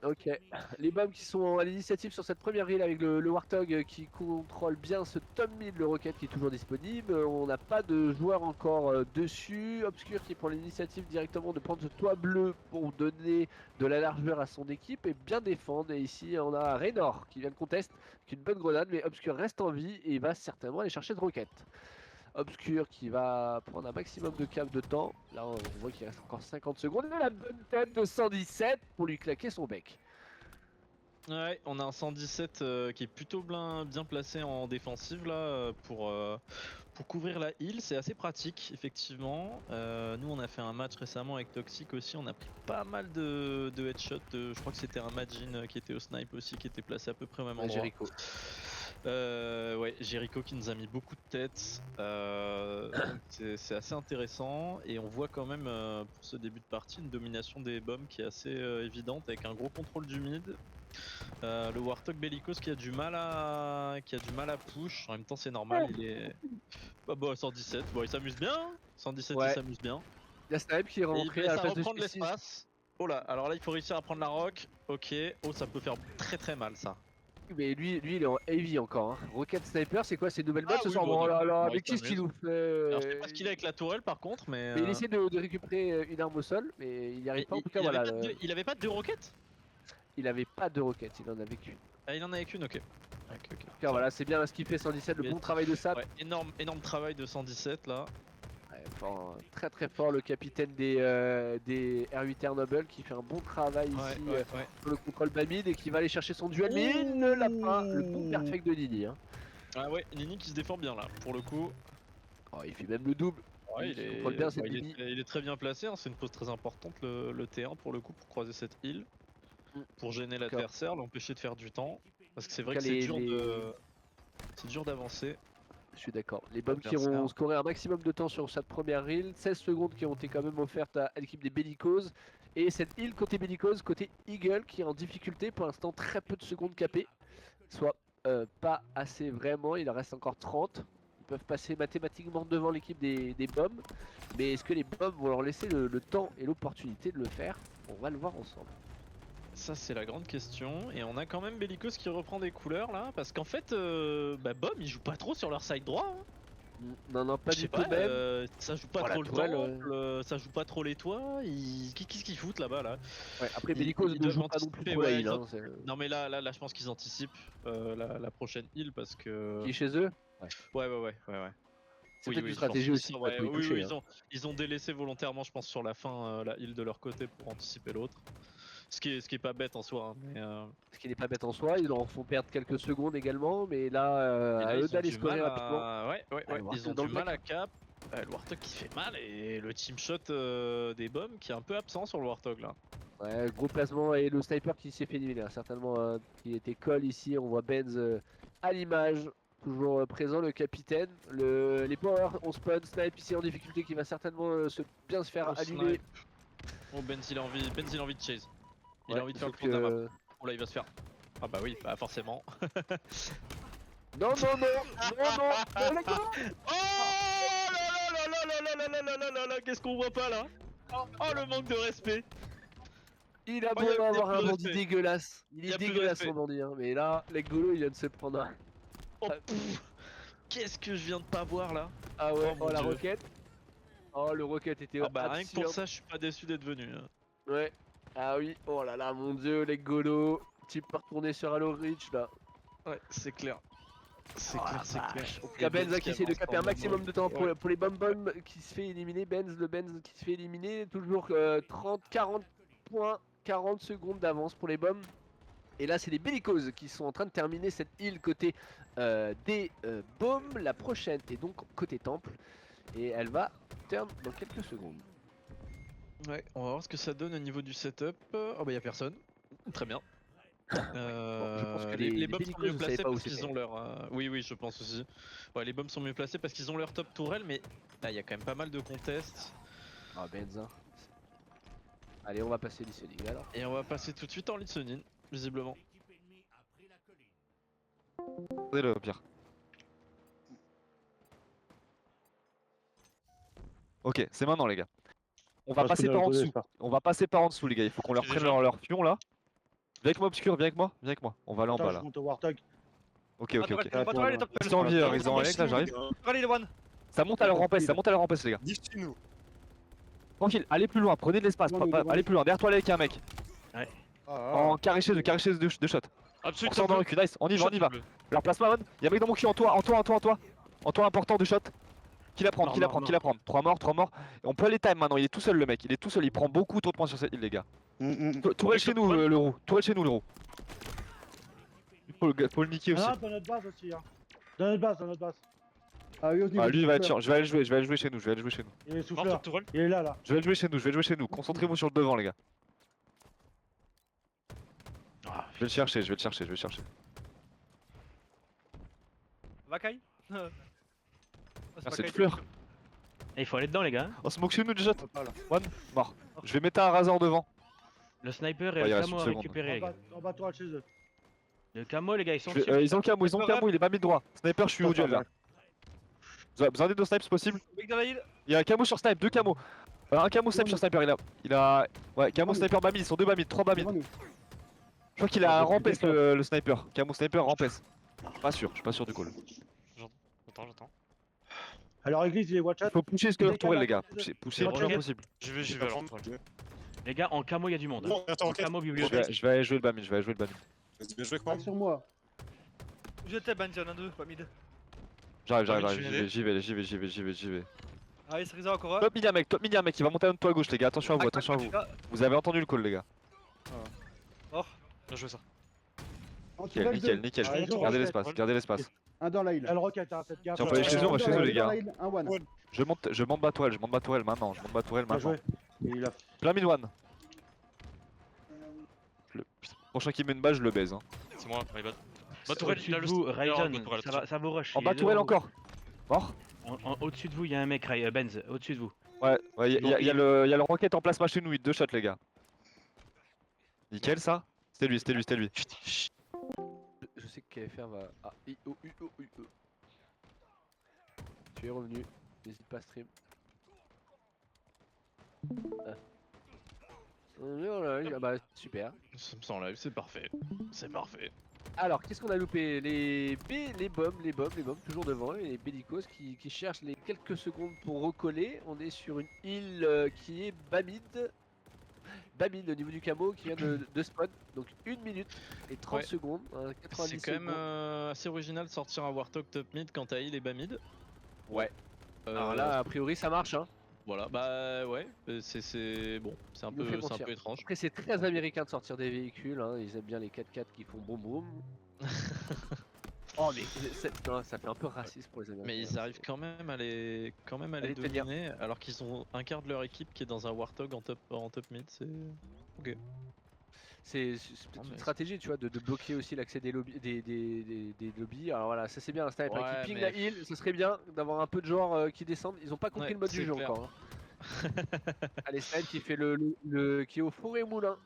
Ok, les bombs qui sont à l'initiative sur cette première île avec le Warthog qui contrôle bien ce Tom 1000, le Rocket qui est toujours disponible. On n'a pas de joueur encore dessus. Obscur qui prend l'initiative directement de prendre ce toit bleu pour donner de la largeur à son équipe et bien défendre. Et ici on a Raynor qui vient de contest avec une bonne grenade, mais Obscur reste en vie et va certainement aller chercher de Rocket. Obscur qui va prendre un maximum de cap de temps. Là on voit qu'il reste encore 50 secondes. Et la bonne tête de 117 pour lui claquer son bec. Ouais, on a un 117 qui est plutôt bien placé en défensive là pour couvrir la heal. C'est assez pratique effectivement. Nous on a fait un match récemment avec Toxic aussi. On a pris pas mal de headshots. Je crois que c'était un Majin qui était au snipe aussi, qui était placé à peu près au même endroit. Jericho. Ouais, Jericho qui nous a mis beaucoup de têtes. C'est assez intéressant et on voit quand même pour ce début de partie une domination des bombs qui est assez évidente avec un gros contrôle du mid. Le Warthog Bellicose qui a du mal à push. En même temps c'est normal, il est 117. Bon, il s'amuse bien. 117 Ouais. il s'amuse bien. Il y a Snipe qui est rentré Et à la ça place de reprend de Suicide. l'espace. Oh là, alors là il faut réussir à prendre la rock. Ok, oh ça peut faire très très mal ça. Mais lui il est en heavy encore. Hein. Rocket Sniper, c'est quoi ces nouvelles modes ce Oui, soir? bon, Oh là là, bon, mais il qu'est-ce qu'il s'amuse. nous fait? Alors je sais pas ce qu'il a avec la tourelle par contre, mais. Mais il essaie de récupérer une arme au sol, mais il n'y arrive pas. En tout cas, voilà. Il avait pas de deux roquettes? Il avait pas de roquettes, il en avait qu'une. Ah, il en avait qu'une, ok. En tout cas, voilà, c'est bien ce qu'il fait 117, le bon travail de Sap. Ouais, énorme travail de 117 là. Ouais, fort, très très fort le capitaine des R8 Air Noble qui fait un bon travail ici sur le contrôle Bamid et qui va aller chercher son duel, mais il ne l'a pas. Le bon perfect de Nini. Hein. Ah ouais, Nini qui se défend bien là, pour le coup. Oh, il fait même le double. Ouais, il est très bien placé, hein. C'est une pose très importante le T1 pour le coup pour croiser cette heal. Pour gêner l'adversaire, l'empêcher de faire du temps. Parce que c'est vrai que c'est dur d'avancer. Je suis d'accord. Les bombs qui ont scoré un maximum de temps sur cette première heal, 16 secondes qui ont été quand même offertes à l'équipe des Bellicose. Et cette heal côté Bellicose, côté Eagle qui est en difficulté pour l'instant, très peu de secondes capées. Soit pas assez vraiment, il en reste encore 30. Ils peuvent passer mathématiquement devant l'équipe des bombs. Mais est-ce que les bombs vont leur laisser le temps et l'opportunité de le faire? On va le voir ensemble. Ça c'est la grande question, et on a quand même Bellicose qui reprend des couleurs là, parce qu'en fait, Bomb ils jouent pas trop sur leur side droit. Hein. Non, pas du tout même. Ça joue pas trop le temple, ça joue pas trop les toits, qu'est-ce qu'ils foutent là-bas là? Ouais, après Bellicose ne joue pas non plus trop la heal. Hein, non mais là je pense qu'ils anticipent la prochaine heal parce que... Qui est chez eux? Ouais. C'est Oui, peut-être oui, une je pense stratégie aussi. ça, Pas ouais. trop y Oui, toucher, oui, hein. ils ont délaissé volontairement, je pense, sur la fin, la heal de leur côté pour anticiper l'autre. Ce qui est pas bête en soi, hein, mais Ce qui n'est pas bête en soi. Ils leur font perdre quelques secondes également. Mais là, et là à eux ils ont d'aller du scorer mal rapidement. à. Ouais, Ah, le ils Warthog ont dans du le mal deck. à cap. Le Warthog qui fait mal et le team shot des bombs qui est un peu absent sur le Warthog là. Ouais, gros placement et le sniper qui s'est fait éliminer, hein, certainement qui était call ici. On voit Benz à l'image, toujours présent, le capitaine. Les power, on spawn, snipe ici en difficulté qui va certainement bien se faire Oh, allumer. snipe. Oh, Benz il a envie de chase. Il Ouais, a envie de faire le sauf tour de la map. que... Oh là il va se faire. Ah bah oui, bah forcément. Non, non, non, non, non, non, les gars. Oh là là là là là là là là là là là, qu'est-ce qu'on voit pas là? Oh le manque de respect. Il a Oh, beau y a avoir plus un de bandit respect. dégueulasse. Il Y est a plus de dégueulasse respect. son bandit, hein. Mais là, Legolo, il vient de se prendre un... Oh, qu'est-ce que je viens de pas voir là? Ah ouais, Oh, mon la Dieu. roquette. Oh, le roquette était Ah bah rien que pour absurde. ça, je suis pas déçu d'être venu. Ouais. Ah oui, oh là là, mon dieu, Legolo. Tu peux retourner sur Halo Reach là. Ouais, c'est clair. C'est Oh clair, la c'est clair. vache. En tout cas, Benz qui essaie de caper un maximum de temps pour les bombes qui se fait éliminer. Le Benz qui se fait éliminer. Toujours 30, 40 points, 40 secondes d'avance pour les bombes. Et là, c'est les Bellicos qui sont en train de terminer cette île côté des bombes. La prochaine est donc côté temple. Et elle va turn dans quelques secondes. Ouais, on va voir ce que ça donne au niveau du setup. Oh bah y'a personne. Très bien. je pense que les les bombs sont Bellicos, mieux vous savez placés pas où parce qu'ils c'était. ont leur. Oui, oui, je pense aussi. Ouais, les bombs sont mieux placés parce qu'ils ont leur top tourelle, mais là, il y a quand même pas mal de contests. Ah, Benz, hein. Allez, on va passer listening alors. Et on va passer tout de suite en listening, visiblement. C'est le pire. Ok, c'est maintenant les gars. On va passer par en dessous. On va passer par en dessous les gars. Il faut qu'on leur prenne leur pion là. Viens avec moi Obscur, viens avec moi. Viens avec moi. On va aller en bas là. Ok, ok, ok. Restez en vie, ils ont avec là, j'arrive. Ça monte à leur rampesse, les gars. Tranquille, allez plus loin, prenez de l'espace. Allez plus loin. Derrière toi, avec un mec. Ouais. En carré chez de shot. On Absolument. sort dans le cul, nice. On y va. Leur plasma, man. Y'a un mec dans mon cul, en toi. En toi important de shot. Qui la prend. 3 morts. Et on peut aller time maintenant, il est tout seul le mec. Il prend beaucoup trop de points sur cette île, les gars. Tourelle chez nous, le roux. Faut le niquer aussi. Dans notre base aussi, hein. Dans notre base. Ah oui, ok. Ah, lui il va être chiant, je vais aller jouer chez nous. Il est souffleur. Il est là. Je vais le jouer chez nous. Concentrez-vous sur le devant, les gars. Je vais le chercher. Vacaille. Ah, c'est une fleur. Il faut aller dedans, les gars. On smoke chez nous déjà. Pas là. One, mort. Je vais mettre un razor devant. Le sniper Ouais, et il le reste camo à une seconde. récupérer, les gars. En bas toi chez eux. Le camo, les gars, ils sont Ils dessus. ont le camo, il est pas mis droit. Sniper, je suis au duel là. Besoin des 2 snipes possible. Il y a un camo sur snipe, 2 camos. Un camo snipe sur sniper, il a. Ouais, camo sniper bamid, ils sont 2 bamid, 3 bamid. Je crois qu'il a rampes le sniper. Camo sniper rampes. Je suis pas sûr du call. J'entends. Alors église, il est watch out. Faut pousser ce que leur tourelle, les gars. Pousser le plus loin possible. J'y vais alors. Les gars, en camo, il y a du monde. En camo, Je bibliothèque. vais aller jouer le bamid, Vas-y, bien joué, quoi. Sur moi. Je t'ai ban, y'en a 2, pas mid. J'arrive, j'y vais. Ah, il se réserve encore un. Top midi un mec, il va monter à toi à gauche, les gars. Attention à vous. Vous avez entendu le call, les gars. Bien joué ça. Nickel. Gardez l'espace. Un dans la île. Elle roquette, hein, faites gaffe. Si on peut aller chez eux, on va chez eux, les gars. Un one. Je monte bas tourelle maintenant. Bien joué. Et il a Plein mid one. Prochain qui met une balle, je le baise. Hein. C'est moi, my bad. Bas tourelle, il a le. Vous, Ryzen, ça vous rush. En bas tourelle encore. Mort. Au-dessus de vous, il y a un mec, Benz, au-dessus de vous. Ouais, il y a le rocket en plasma chez nous, 2 shots, les gars. Nickel ça. C'était lui. Je sais que KFR va. Ah, Tu es revenu, n'hésite pas à stream. Ah bah super. Nous sommes en live, c'est parfait. Alors qu'est-ce qu'on a loupé? Les bombes, toujours devant, et les bellicos qui cherchent les quelques secondes pour recoller. On est sur une île qui est Bamid au niveau du camo qui vient de spawn. Donc 1 minute et 30 secondes, 90 C'est quand même secondes. assez original de sortir un Warthog top mid quand t'as heal et bas mid. Ouais. Alors là, a priori, ça marche. Hein. Voilà, bah ouais, c'est bon, c'est un Il nous fait peu mentir. étrange. Après, c'est très américain de sortir des véhicules. Hein. Ils aiment bien les 4x4 qui font boum boum. Oh, mais non, ça fait un peu raciste pour les Américains. Mais ils arrivent quand même à les tenir. dominer, alors qu'ils ont un quart de leur équipe qui est dans un Warthog en top mid, c'est... Ok. C'est peut-être une stratégie, tu vois, de bloquer aussi l'accès des lobbies. Des lobbies. Alors voilà, ça c'est bien un sniper Ouais, qui ping mais- la heal. Ce serait bien d'avoir un peu de joueurs qui descendent. Ils ont pas compris Ouais, le mode du c'est jeu clair. encore. Hein. Allez, snipe qui fait qui est au four et moulin.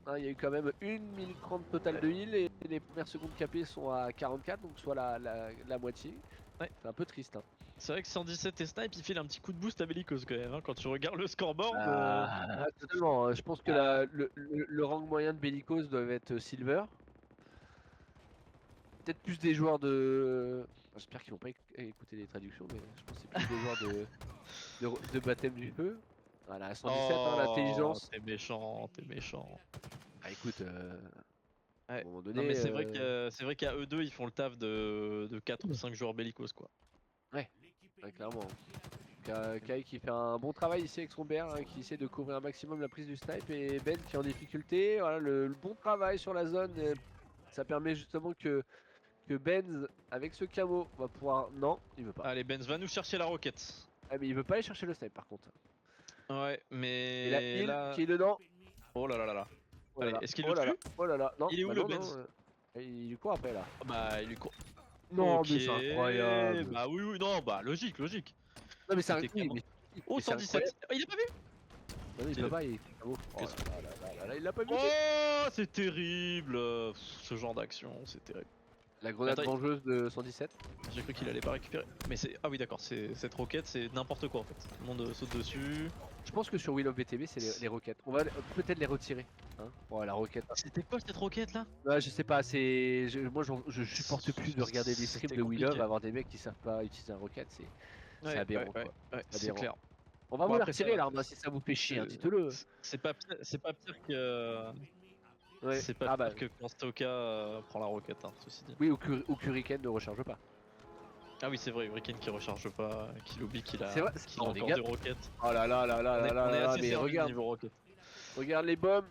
Hein, il y a eu quand même 1030 total de heal et les premières secondes capées sont à 44, donc soit la moitié. Ouais. C'est un peu triste. Hein. C'est vrai que 117 et Snipe, il file un petit coup de boost à Bellicose quand même, hein, quand tu regardes le scoreboard. Ah, totalement. Hein. Je pense que le rang moyen de Bellicose doit être Silver. Peut-être plus des joueurs de. J'espère qu'ils vont pas écouter les traductions, mais je pense que c'est plus des joueurs de baptême du feu. Voilà, 117, hein, l'intelligence. T'es méchant. Ah, écoute, à un Ouais. moment donné. Non mais c'est vrai qu'à eux deux, ils font le taf de 4 ou 5 joueurs bellicose quoi. Ouais, clairement. Kai qui fait un bon travail ici avec son BR, hein, qui essaie de couvrir un maximum la prise du snipe, et Ben qui est en difficulté. Voilà, le bon travail sur la zone, ça permet justement que Benz avec ce camo va pouvoir. Non, il veut pas. Allez Benz, va nous chercher la roquette. Ah, mais il veut pas aller chercher le snipe par contre. Ouais, Et la mais heal là... qui est dedans. Oh là là là là. Oh là Allez, là. est-ce qu'il Oh le là là. tue? Oh là là. Non, Il est où, bah le non, Benz? non, il lui court après là. Bah il lui court. Non, Ok. mais c'est incroyable. Bah oui, non, bah logique. Non, mais c'est C'était oui, comment? mais- Oh, mais c'est 117. incroyable. Oh, il a pas vu? Bah non, il peut pas, il est camo. Oh Qu'est-ce- là là là là, il l'a pas vu. Oh, c'est terrible. Ce genre d'action, c'est terrible. La grenade Attends, vengeuse de 117. J'ai cru qu'il allait pas récupérer. Mais c'est... Ah oui d'accord, cette roquette c'est n'importe quoi en fait. Tout le monde saute dessus. Je pense que sur Will of BTB, c'est les roquettes. On va peut-être les retirer. Hein. Bon, la roquette. C'était quoi cette roquette là? Ouais, je sais pas, moi je supporte plus de regarder des streams C'était de Will of, compliqué. avoir des mecs qui savent pas utiliser un roquette, c'est aberrant quoi. Ouais, c'est aberrant. clair. On va Bon, vous la après, retirer ça- l'arme hein, si ça vous fait chier, hein, dites-le. C'est pas pire que... Ouais. C'est pas Ah pire bah, que quand Stoka prend la roquette, hein, ceci dit. oui, au Kuriken ne recharge pas. Ah oui c'est vrai, Hurricane qui recharge pas, qui lobby, qu'il a, C'est vrai, qu'il a non, les encore gars- des roquettes. Oh là là là là On est, là là on est là, assez mais servi regarde, niveau roquette. regarde les bombs,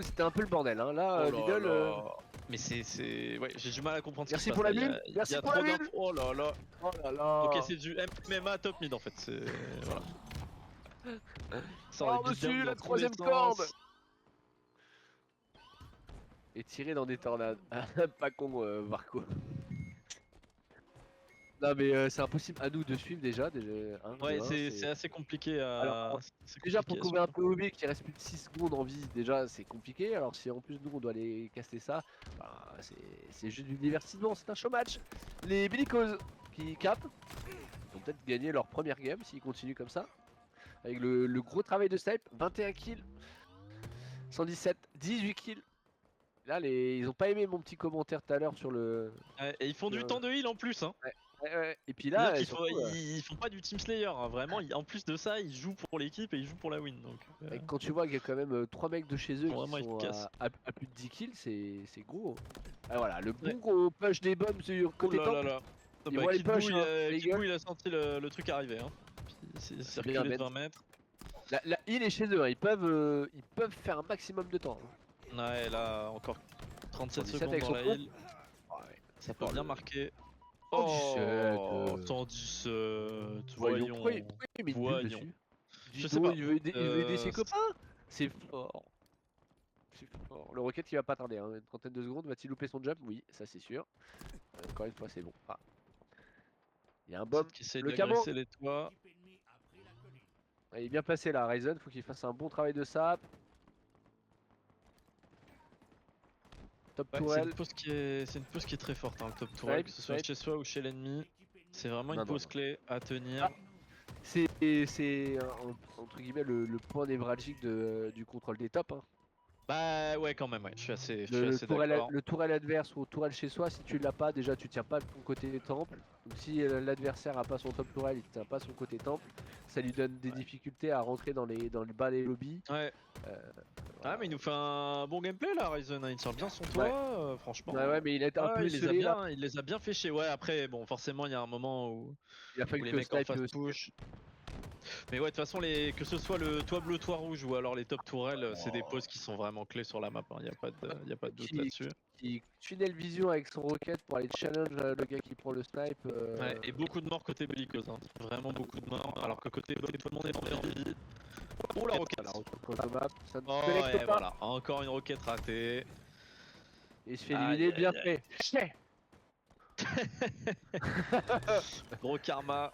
c'était un peu le bordel hein. Là, Oh là Lidl, là. Mais c'est... Ouais, j'ai du mal à comprendre ce Merci qui se pour passe la là. bulle, Il y a merci pour trop la d'infos. bulle. Oh là là. oh là là. Ok, c'est du MMA top mid en fait. C'est... Voilà. Ça, on Oh, est beatdown monsieur, dans la tous les troisième sens. corde. Et tirer dans des tornades. Pas con, Varco. Non mais c'est impossible à nous de suivre déjà. Hein, Ouais, de un, c'est assez compliqué à... Alors, c'est déjà pour compliqué à couvrir un suivre. peu OB qui reste plus de 6 secondes en vie, déjà c'est compliqué. Alors si en plus nous on doit aller caster ça, bah, c'est juste du divertissement, c'est un show match. Les Bellicose qui capent vont peut-être gagner leur première game s'ils continuent comme ça. Avec le gros travail de snipe, 21 kills, 117, 18 kills. Là ils ont pas aimé mon petit commentaire tout à l'heure sur le... Ouais, et ils font du temps de heal en plus. Hein. Ouais. Et puis C'est-à-dire là, qu'ils surtout, ils font pas du Team Slayer. Hein. Vraiment, en plus de ça, ils jouent pour l'équipe et ils jouent pour la win. Donc, et quand tu vois qu'il y a quand même 3 mecs de chez eux qui vraiment sont efficaces. à plus de 10 kills, c'est gros. Ah, voilà, le bon gros push des bombs sur Oh côté là temple. là là. Ah Ils bah, voient les Kid Buu, push, hein, les Kid Buu, gueules. il a senti le truc arriver. Hein. Puis il s'est C'est bien, reculé de Ben. 20 mètres. La heal est chez eux, hein, ils peuvent faire un maximum de temps. Hein. Ouais, là, encore 37 117 secondes avec dans son la fond. heal. Ça peut Oh, bien le- marquer. 117, 117. Voyons, Voyons. pourquoi il met une bulle Voyons. dessus? Je Dis sais donc, pas. il veut aider ses C'est- copains. C'est fort. C'est fort. Le rocket qui va pas tarder, hein. Une trentaine de secondes, va-t-il louper son jump? Oui, ça c'est sûr. Encore une fois, c'est bon. Ah. Il y a un bomb. Qui essaye Le d'agresser les toits. Ah, il est bien placé là, Ryzen, faut qu'il fasse un bon travail de sap. Top Ouais, tourelle. c'est une pause qui est très forte, hein, le top tourelle, Snipe, que ce soit snipe. chez soi ou chez l'ennemi. C'est vraiment Non, une non, pause non. clé à tenir. Ah. C'est entre guillemets le point névralgique du contrôle des tops. Hein. Bah ouais, quand même, ouais. Je suis assez Le d'accord. tourelle adverse ou tourelle chez soi, si tu l'as pas, déjà tu tiens pas ton côté temple. Donc si l'adversaire a pas son top tourelle, il tient pas son côté temple, ça lui donne des difficultés à rentrer dans le bas des lobbies. Ouais. Voilà. Ah, mais il nous fait un bon gameplay là, Ryzen, hein. Il tient bien son toit, franchement. Ouais, mais il est un peu il les a scellé là. bien, il les a bien fait chier. Ouais, après, bon, forcément, il y a un moment où, Il a fallu les que mecs en Snipe face aussi. push. Mais ouais, de toute façon, que ce soit le toit bleu, toit rouge ou alors les top tourelles, c'est des poses qui sont vraiment clés sur la map. Il n'y a pas de doute là-dessus. Qui tunnel vision avec son rocket pour aller challenge le gars qui prend le snipe. Ouais, et beaucoup de morts côté bellicose, hein. Vraiment beaucoup de morts. Alors que côté bot, tout le monde est en vie. Oh la roquette! Ça ne Oh connecte ouais, pas. voilà, encore une roquette ratée. Il se fait éliminer, bien fait. Chais. Gros karma.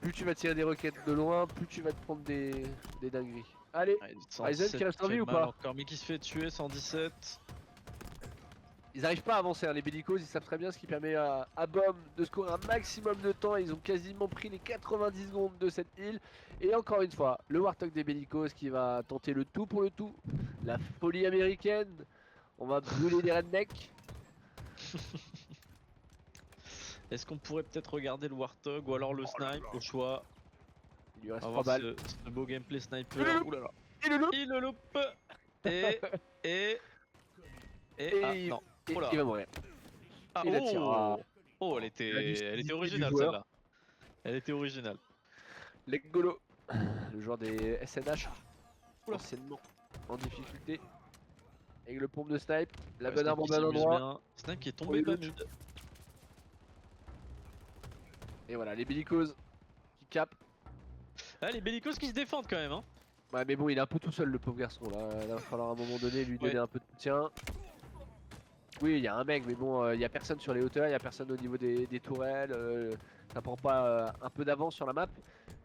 Plus tu vas tirer des roquettes de loin, plus tu vas te prendre des dingueries. Allez, Ouais, Ryzen qui reste en vie ou pas? encore, mais qui se fait tuer, 117. Ils arrivent pas à avancer, hein. Les bellicos, ils savent très bien ce qui permet à BOM de scorer un maximum de temps. Ils ont quasiment pris les 90 secondes de cette île. Et encore une fois, le Warthog des bellicos qui va tenter le tout pour le tout. La folie américaine. On va brûler les rednecks. Est-ce qu'on pourrait peut-être regarder le Warthog ou alors le snipe au choix? Il lui reste On va 3 voir balles. ce beau gameplay sniper. Oulala. Et le loup. Il le loupe. Et ah il, non. et Oh là. il va mourir. Ah, il la tirera. oh, elle était originale celle-là. Elle était originale. Legolo, le joueur des SNH, Oula. anciennement en difficulté. Avec le pompe de snipe, la Ouais, bonne Snipe arme au qui bon s'amuse endroit. bien. Snipe qui est tombé les bas loots. mid. Et voilà, les bellicos qui capent. Ah, les bellicos qui se défendent quand même, hein. Ouais, mais bon, il est un peu tout seul le pauvre garçon là. Il va falloir à un moment donné lui donner un peu de soutien. Oui, il y a un mec, mais bon, il y a personne sur les hauteurs, il y a personne au niveau des tourelles. Ça prend pas un peu d'avance sur la map.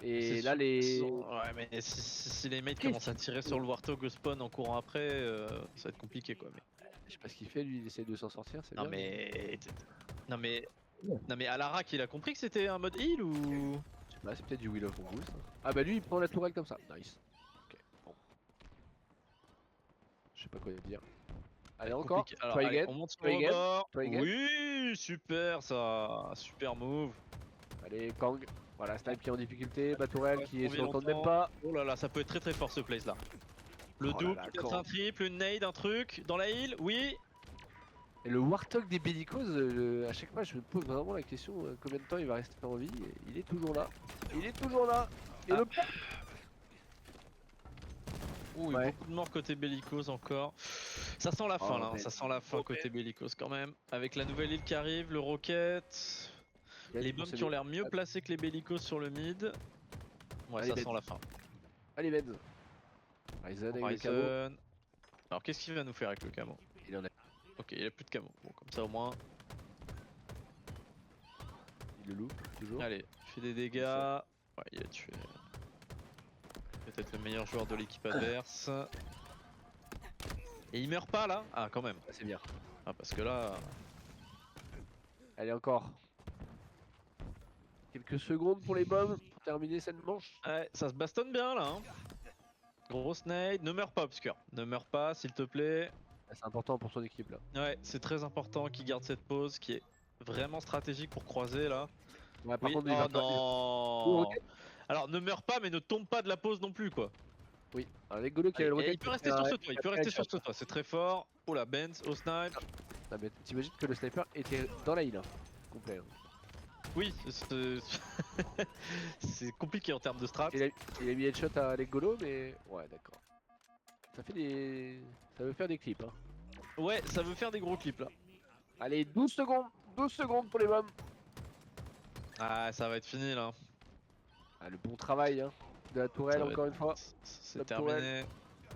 Et là, les. Ouais, mais si les mates commencent à tirer sur le Warthog au spawn en courant après, ça va être compliqué quoi. Mais... Je sais pas ce qu'il fait, lui, il essaie de s'en sortir. Non, bien, mais... non mais. Non mais Alarak il a compris que c'était un mode heal ou. Bah, c'est peut-être du Wheel of Boost. Ah, bah lui, il prend la tourelle comme ça. Nice. Ok, bon. Je sais pas quoi dire. Allez, encore. Alors, Try allez, again. on monte sur Try le again. rebord. Try again. Oui, super ça. Super move. Allez, Kang. Voilà, Snipe qui est en difficulté. Batourelle qui on se vit retourne longtemps. même pas. Oh là là, ça peut être très très fort ce place là. Le Oh là double, là, peut-être Kang. un triple, une nade, un truc. Dans la heal, oui. Et le Warthog des bellicos, à chaque fois, je me pose vraiment la question combien de temps il va rester en vie. Et il est toujours là. Il est toujours là. Et le Ouh, Ouais. beaucoup de morts côté bellicose encore. Ça sent la fin là, mais- ça sent la fin côté bellicose quand même. Avec la nouvelle île qui arrive, le rocket. Les bombes qui ont l'air mieux placés que les bellicoses sur le mid. Ouais, Allez, ça Benz. sent la fin. Allez, Benz. Ryzen avec le camo. Ryzen. Alors qu'est-ce qu'il va nous faire avec le camo? Il en a. Ok, il a plus de camo. Bon, comme ça au moins. Il le loupe, toujours. Allez, il fait des dégâts. Ouais, il a tué. Peut-être le meilleur joueur de l'équipe adverse. Et il meurt pas là? Ah, quand même. Ah, c'est bien. Ah, parce que là. Allez, encore. Quelques secondes pour les bombes pour terminer cette manche. Ouais, ça se bastonne bien là. Hein. Grosse nade. Ne meurs pas, Obscur. Ne meurs pas, s'il te plaît. C'est important pour son équipe là. Ouais, c'est très important qu'il garde cette pause qui est vraiment stratégique pour croiser là. Ouais, par Oui. contre, il Oh va pas. non. Ok. Alors ne meurs pas mais ne tombe pas de la pause non plus quoi. Oui, avec Golo qui avait le Et rocket. il peut rester sur ce toit, il peut rester sur ce toit, c'est très fort. Oh la Benz au snipe. Ah, mais t'imagines que le sniper était dans la île, hein. Complet. Hein. Oui, c'est compliqué en termes de strat. Il a mis headshot à Alec Golo, mais ouais, d'accord. Ça fait des. Ça veut faire des clips, hein. Ouais, ça veut faire des gros clips là. Allez, 12 secondes 12 secondes pour les bombes. Ah, ça va être fini là. Ah, le bon travail hein, de la tourelle, encore une fois. C'est La terminé. tourelle.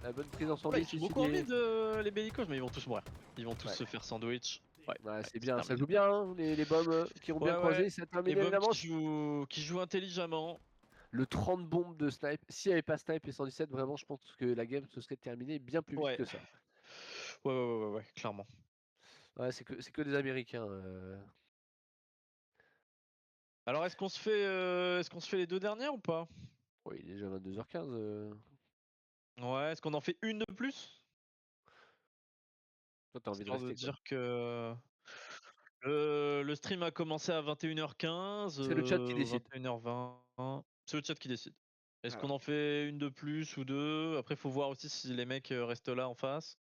La bonne prise en Ouais, sandwich. ils sont beaucoup envie de les bellicoses, mais ils vont tous mourir. Ils vont tous Ouais. se faire sandwich. Ouais, c'est bien, ça terminé. joue bien, hein, les bombes qui ont bien Ouais, croisé, ouais. ça a Les terminé bombes évidemment. qui jouent intelligemment. Le 30 bombes de snipe, s'il n'y avait pas snipe et 117, vraiment je pense que la game se serait terminée bien plus vite Ouais. que ça. Ouais, clairement. Ouais, c'est que des Américains. Alors est-ce qu'on se fait les deux dernières ou pas? Oui, il est déjà 22h15. Ouais, est-ce qu'on en fait une de plus? Toi, t'as envie de Histoire de rester, quoi. dire que le stream a commencé à 21h15, C'est le chat qui décide. 21h20. C'est le chat qui décide. Est-ce qu'on Voilà. en fait une de plus ou deux? Après, faut voir aussi si les mecs restent là en face.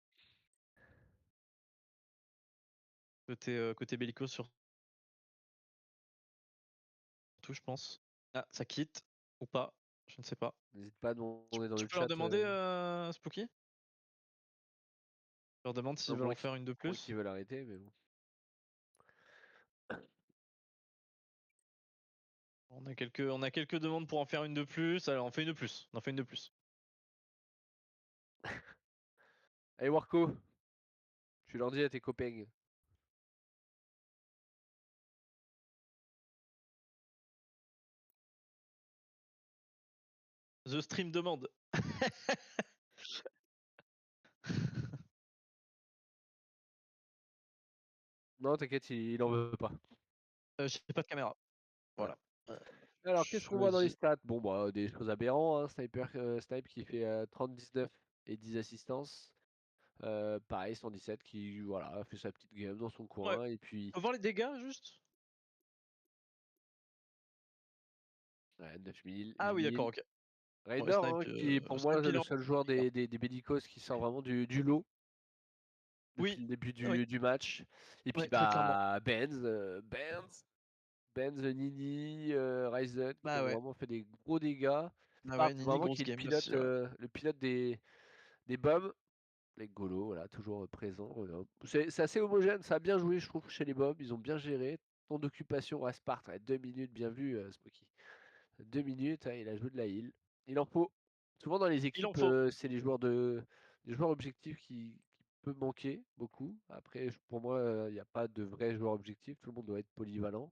Côté bellico surtout, je pense. Ah, ça quitte ou pas? Je ne sais pas. N'hésite pas à demander dans Tu le peux leur chat. demander, Spooky? Tu leur demandes s'ils Non, veulent en faire une de pour moi qui plus? veulent arrêter, mais bon. On a quelques demandes pour en faire une de plus. Alors, on fait une de plus. On en fait une de plus. Allez, Warco, tu leur dis à tes copains. The stream demande. Non, t'inquiète, il en veut pas. J'ai pas de caméra. Voilà. Alors, qu'est-ce qu'on voit dans les Choisis. stats? Bon, bah, des choses aberrantes, hein. Snipe qui fait 30-19 et 10 assistances. Pareil, 117 qui, voilà, a fait sa petite game dans son Ouais. coin. Et puis, Faut voir les dégâts juste. ouais, 9000. Ah oui, 8000. d'accord, ok. Raider, Snipe, hein, qui est pour moi Snipe, il est le en seul joueur dégâts. des Bellicos qui sort vraiment du lot depuis Oui, le début oui, du match. Et puis, ouais, très clairement. bah, Benz, Nini, Ryzen qui Bah ont ouais. vraiment fait des gros dégâts. Ah ouais, Farp, Nini, vraiment grosse qui est game aussi. Ouais. le pilote des bombs. Les Golo, voilà, toujours présent. C'est assez homogène, ça a bien joué, je trouve, chez les bombs. Ils ont bien géré. Temps d'occupation à Sparte, 2 minutes, bien vu, Smokey. 2 minutes, hein, il a joué de la heal. Il en faut. Souvent dans les Il en équipes, faut. c'est les joueurs objectifs qui peuvent manquer beaucoup. Après, pour moi, il n'y a pas de vrais joueurs objectifs. Tout le monde doit être polyvalent.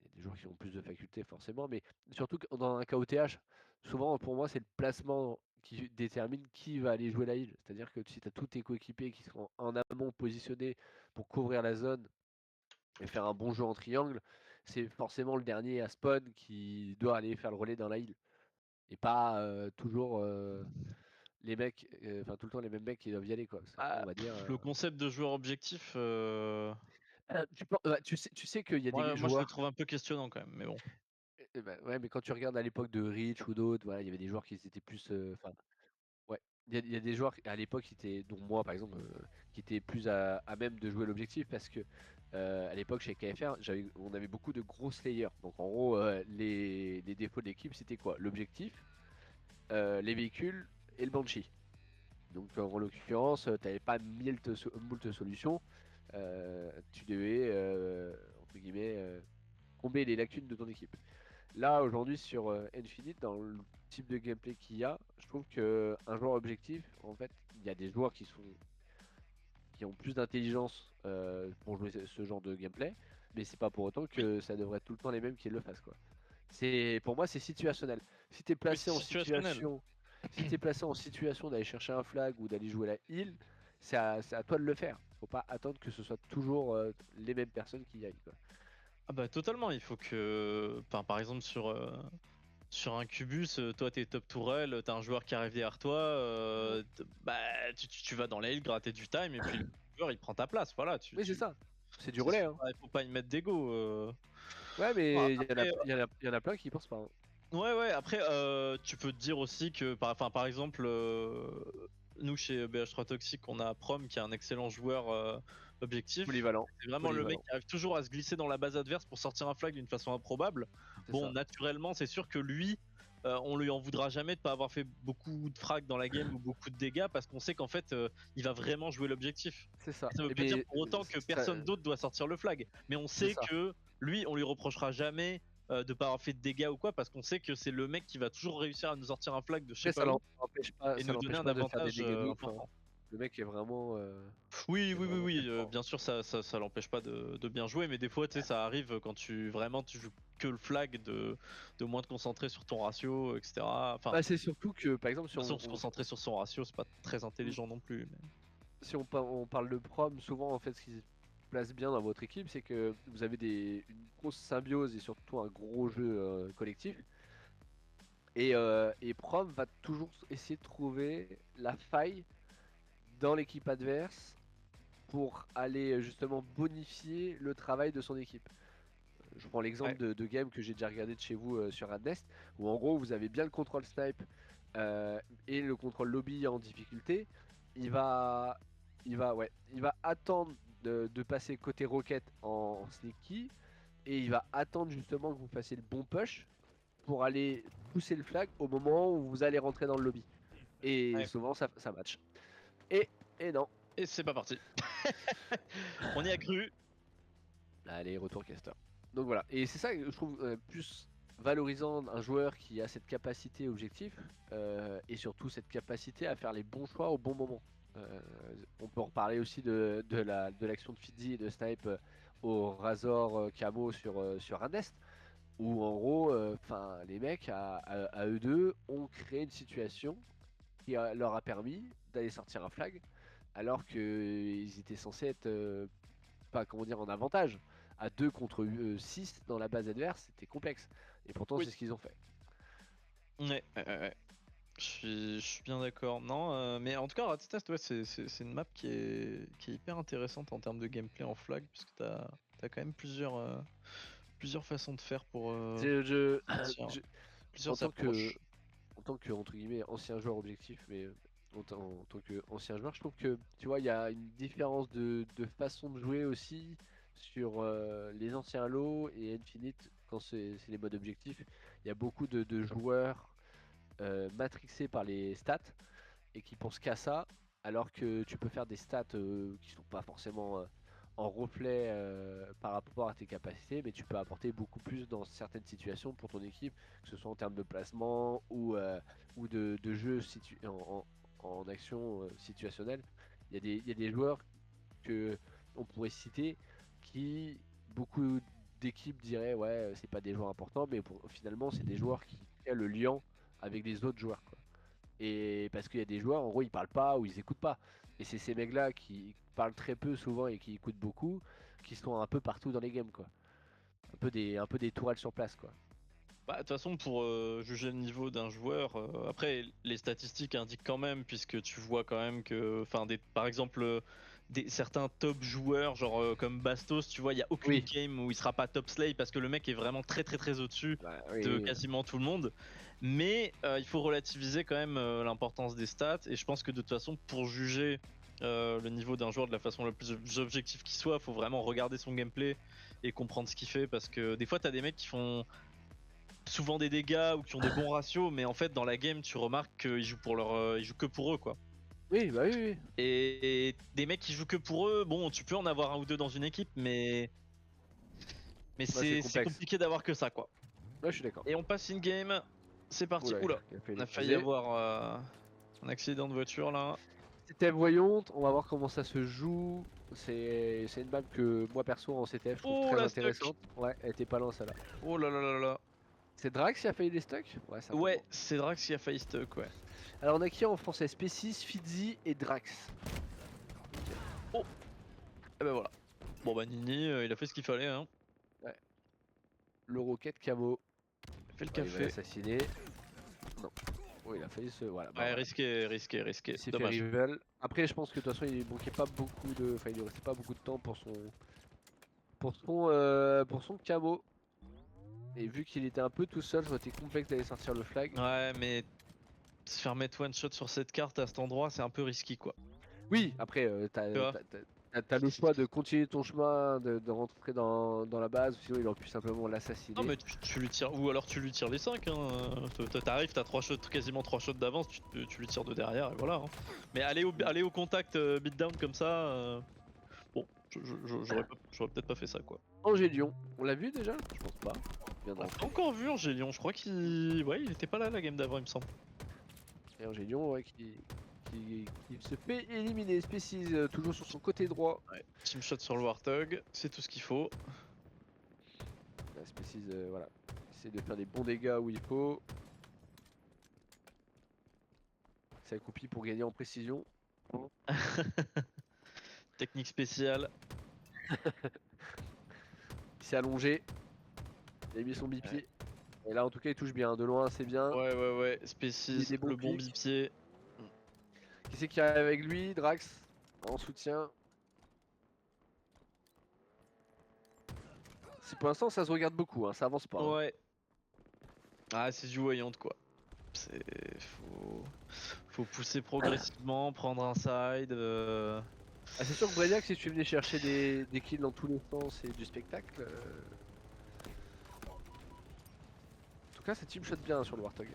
Il y a des joueurs qui ont plus de facultés forcément, mais surtout que dans un KOTH, souvent pour moi c'est le placement qui détermine qui va aller jouer la heal. C'est-à-dire que si tu as tous tes coéquipiers qui sont en amont positionnés pour couvrir la zone et faire un bon jeu en triangle, c'est forcément le dernier à spawn qui doit aller faire le relais dans la heal. Et pas toujours les mecs, enfin tout le temps les mêmes mecs qui doivent y aller quoi. Certains, on va dire. Le concept de joueur objectif, Tu sais qu'il y a des moi je le joueurs. trouve un peu questionnant quand même, mais bon. Bah, ouais, mais quand tu regardes à l'époque de Rich ou d'autres, voilà, il y avait des joueurs qui étaient plus. Enfin, ouais, il y a des joueurs à l'époque qui étaient, dont moi par exemple, qui étaient plus à même de jouer l'objectif parce que à l'époque chez KFR, on avait beaucoup de gros slayers. Donc en gros, les défauts de l'équipe, c'était quoi? L'objectif, les véhicules et le Banshee. Donc en l'occurrence, tu n'avais pas moult solutions. Tu devais, entre guillemets, combler les lacunes de ton équipe. Là, aujourd'hui, sur Infinite, dans le type de gameplay qu'il y a, je trouve que un joueur objectif, en fait, il y a des joueurs qui ont plus d'intelligence pour jouer ce genre de gameplay, mais c'est pas pour autant que ça devrait être tout le temps les mêmes qui le fassent, quoi. Pour moi, c'est situationnel. Si t'es placé en situationnel. situation, si t'es placé en situation d'aller chercher un flag ou d'aller jouer la heal, c'est à toi de le faire. Faut pas attendre que ce soit toujours les mêmes personnes qui y aillent, quoi. Ah bah totalement, il faut que. Enfin, par exemple sur un Cubus, toi t'es top tourelle, t'as un joueur qui arrive derrière toi, bah tu vas dans la hill gratter du time et puis le joueur il prend ta place, voilà. Oui, c'est ça. C'est du relais, hein. Il faut pas y mettre d'ego. Ouais, Bon, mais après, il y en a plein qui pensent pas, hein. ouais, après tu peux te dire aussi que par exemple nous chez BH3 Toxic on a Prom qui est un excellent joueur objectif. Polyvalent. C'est vraiment le mec qui arrive toujours à se glisser dans la base adverse pour sortir un flag d'une façon improbable. Bon, naturellement, c'est sûr que lui, on lui en voudra jamais de pas avoir fait beaucoup de frags dans la game ou beaucoup de dégâts parce qu'on sait qu'en fait, il va vraiment jouer l'objectif. C'est ça. Ça veut pas dire pour autant que personne d'autre doit sortir le flag, mais on sait que lui, on lui reprochera jamais de pas avoir fait de dégâts ou quoi parce qu'on sait que c'est le mec qui va toujours réussir à nous sortir un flag de je sais pas où et nous donner un avantage important. Le mec est vraiment. Oui, bien sûr, ça l'empêche pas de bien jouer, mais des fois, tu sais, ça arrive quand tu joues que le flag de moins te concentrer sur ton ratio, etc. Enfin, bah, c'est surtout que, par exemple, si on se concentrer sur son ratio, c'est pas très intelligent non plus. Mais... Si on parle de prom, souvent, en fait, ce qui se place bien dans votre équipe, c'est que vous avez une grosse symbiose et surtout un gros jeu collectif. Et Prom va toujours essayer de trouver la faille dans l'équipe adverse pour aller justement bonifier le travail de son équipe. Je prends l'exemple de game que j'ai déjà regardé de chez vous sur Adnest, où en gros vous avez bien le contrôle snipe et le contrôle lobby en difficulté. Il va attendre de passer côté rocket en sneaky et il va attendre justement que vous fassiez le bon push pour aller pousser le flag au moment où vous allez rentrer dans le lobby. Et souvent ça match. Et non. Et c'est pas parti. On y a cru. Allez, retour caster. Donc voilà, et c'est ça que je trouve plus valorisant un joueur qui a cette capacité objectif et surtout cette capacité à faire les bons choix au bon moment. On peut reparler aussi de l'action de Fidzi et de Snipe au Razor Camo sur Adnest, où en gros, les mecs à eux deux ont créé une situation qui leur a permis d'aller sortir un flag, alors qu'ils étaient censés être en avantage. À 2 contre 6 dans la base adverse, c'était complexe. Et pourtant, c'est ce qu'ils ont fait. Ouais. Je suis bien d'accord. Non, mais en tout cas, Rat Test, ouais, c'est une map qui est hyper intéressante en termes de gameplay en flag, puisque t'as quand même plusieurs façons de faire pour. Plusieurs approches. En tant que entre guillemets ancien joueur objectif, mais en tant que ancien joueur, je trouve que tu vois, il y a une différence de façon de jouer aussi sur les anciens Halo et Infinite quand c'est les modes objectifs. Il y a beaucoup de joueurs matrixés par les stats et qui pensent qu'à ça, alors que tu peux faire des stats qui sont pas forcément en reflet par rapport à tes capacités, mais tu peux apporter beaucoup plus dans certaines situations pour ton équipe, que ce soit en termes de placement ou de jeu en action situationnelle. Il y a des joueurs que on pourrait citer qui, beaucoup d'équipes diraient ouais c'est pas des joueurs importants, mais finalement c'est des joueurs qui créent le lien avec les autres joueurs, quoi. Et parce qu'il y a des joueurs en gros ils parlent pas ou ils écoutent pas, et c'est ces mecs là qui parlent très peu souvent et qui écoutent beaucoup qui sont un peu partout dans les games, quoi. Un peu des tourelles sur place, quoi. Bah, de toute façon, pour juger le niveau d'un joueur, après les statistiques indiquent quand même, puisque tu vois quand même que, par exemple, certains top joueurs, genre comme Bastos, tu vois, il y a aucune game où il sera pas top slay parce que le mec est vraiment très très très au-dessus de quasiment tout le monde. Mais il faut relativiser quand même l'importance des stats, et je pense que de toute façon, pour juger le niveau d'un joueur de la façon la plus objective qui soit, faut vraiment regarder son gameplay et comprendre ce qu'il fait, parce que des fois, t'as des mecs qui font souvent des dégâts ou qui ont des bons ratios, mais en fait dans la game tu remarques qu'ils jouent ils jouent que pour eux, quoi. Oui, bah oui. Et des mecs qui jouent que pour eux, bon, tu peux en avoir un ou deux dans une équipe, mais c'est compliqué d'avoir que ça, quoi. Ouais, je suis d'accord. Et on passe in game, c'est parti. Oula, on a failli avoir un accident de voiture là. CTF voyante, on va voir comment ça se joue. C'est une map que moi perso en CTF je trouve très intéressante. Ouais, elle était pas loin celle-là. Oh là là là là. C'est Drax qui a failli les stocks? Ouais, c'est Drax qui a failli stock, ouais. Alors on a qui en français? Spécis, Fidzi et Drax. Oh. Et ben voilà. Bon bah Nini, il a fait ce qu'il fallait, hein. Ouais. Le Rocket Camo. Il a fait le café. café. Il va assassiner. Non. Oh, il a failli se... Voilà. Ouais, risqué. C'est dommage. Après je pense que de toute façon il manquait pas beaucoup de... Enfin il ne restait pas beaucoup de temps pour son camo. Et vu qu'il était un peu tout seul, ça aurait été complexe d'aller sortir le flag. Ouais, mais se faire mettre one shot sur cette carte à cet endroit, c'est un peu risqué, quoi. Oui, après t'as le choix de continuer ton chemin, de rentrer dans la base, ou sinon il aurait pu simplement l'assassiner. Non mais tu lui tires, ou alors tu lui tires les 5, hein. T'arrives, t'as quasiment 3 shots d'avance, tu lui tires de derrière et voilà, hein. Mais aller au contact beatdown comme ça, bon, j'aurais peut-être pas fait ça, quoi. Angélion, on l'a vu déjà? Je pense pas. On l'a pas encore vu Angélion, je crois qu'il était pas là la game d'avant, il me semble. Et Angélion, ouais, qui se fait éliminer. Spécis toujours sur son côté droit. Ouais, team shot sur le Warthog, c'est tout ce qu'il faut. Spécis, voilà, essaie de faire des bons dégâts où il faut. C'est accroupi pour gagner en précision. Technique spéciale. Il s'est allongé. Il a mis son bipied. Et là en tout cas il touche bien, de loin c'est bien. Ouais, Spécis, des bons le bon pics. bipied. Qui c'est qui arrive avec lui? Drax en soutien. Pour l'instant ça se regarde beaucoup, hein, ça avance pas. Hein. Ouais. Ah, c'est du voyant quoi. Faut pousser progressivement, prendre un side. Ah, c'est sûr que Brainiac, si tu venais chercher des kills dans tous les sens et du spectacle. En tout cas, cette team shot bien sur le Warthog.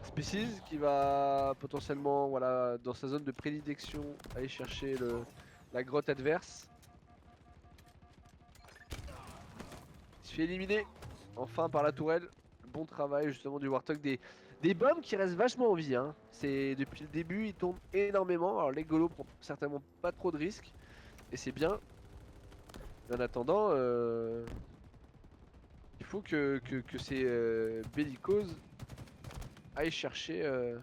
Species qui va potentiellement, voilà, dans sa zone de prédilection, aller chercher la grotte adverse. Il se fait éliminer enfin par la tourelle. Bon travail justement du Warthog, des bombes qui restent vachement en vie. Hein. Depuis le début, ils tournent énormément. Alors les golos prennent certainement pas trop de risques. Et c'est bien. Mais en attendant, il faut que ces bellicoses aillent chercher un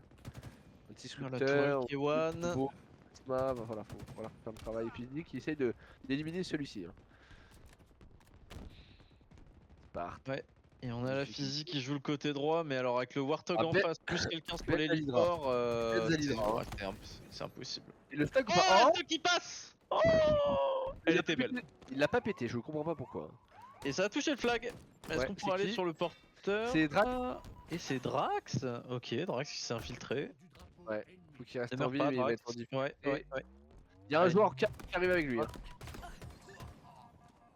petit disrupteur, voilà, faut faire un travail physique qui essaye d'éliminer celui-ci. Hein. Ouais. Et on a la physique qui joue le côté droit, mais alors avec le Warthog en face, plus quelqu'un sur les Hydra. c'est impossible. Et le stack qui passe. Oh, elle était belle. Il l'a pas pété, je comprends pas pourquoi. Et ça a touché le flag. Est-ce qu'on pourrait aller sur le porteur? C'est Drax. Et c'est Drax. Ok, Drax qui s'est infiltré. Ouais, faut qu'il reste en vie, mais il va être en difficulté. Ouais. Il y a un joueur qui arrive avec lui. Hein.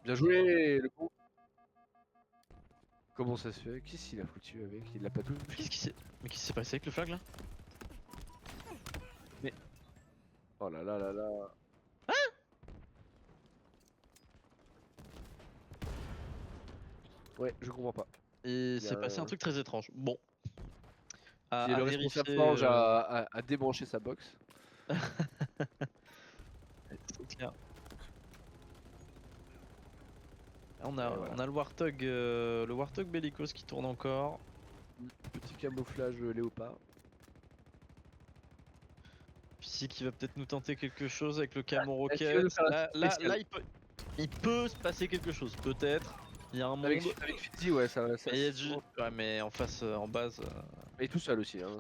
Bien joué, le coup. Comment ça se fait? Qu'est-ce qu'il a foutu avec? Il l'a pas touché. Mais qu'est-ce qui s'est passé avec le flag là? Mais. Oh là là là là. Hein? Ouais, je comprends pas. Et c'est passé un truc très étrange. Bon. C'est le responsable Forge a débranché sa box. C'est clair. On a le Warthog Bellicose qui tourne encore. Petit camouflage léopard. Ici qui va peut-être nous tenter quelque chose avec le camo rocket. Là il peut se passer quelque chose, peut-être. Il y a un monde. Avec Fizzy, ouais, ça. Et il y a du... Ouais, mais en face, en base. Il est tout seul aussi, hein.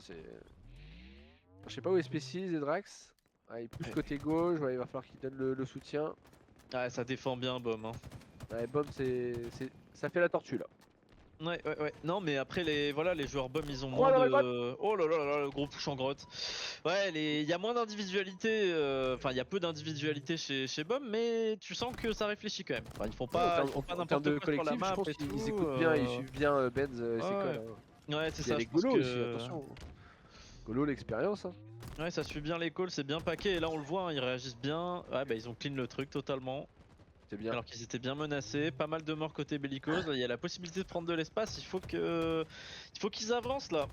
Je sais pas où est Species et Drax. Ah, il pousse côté gauche, ouais, il va falloir qu'il donne le soutien. Ah, ça défend bien Bom. Hein. Ouais, Bom, ça fait la tortue là. Ouais. Non, mais après, les joueurs Bom, ils ont moins de. Oh là là, le gros push en grotte. Ouais, il y a moins d'individualité. Enfin, il y a peu d'individualité chez Bom, mais tu sens que ça réfléchit quand même. Enfin, ils font pas n'importe quoi sur la map. Ils écoutent bien, ils suivent bien Benz et ses cols. Ouais, c'est ça. Il y a les Golo aussi, attention. Golo, l'expérience. Hein. Ouais, ça suit bien les calls, c'est bien paqué. Et là, on le voit, hein, ils réagissent bien. Ouais, bah, ils ont clean le truc totalement. C'est bien. Alors qu'ils étaient bien menacés, pas mal de morts côté bellicose. Il y a la possibilité de prendre de l'espace. Il faut qu'ils avancent là.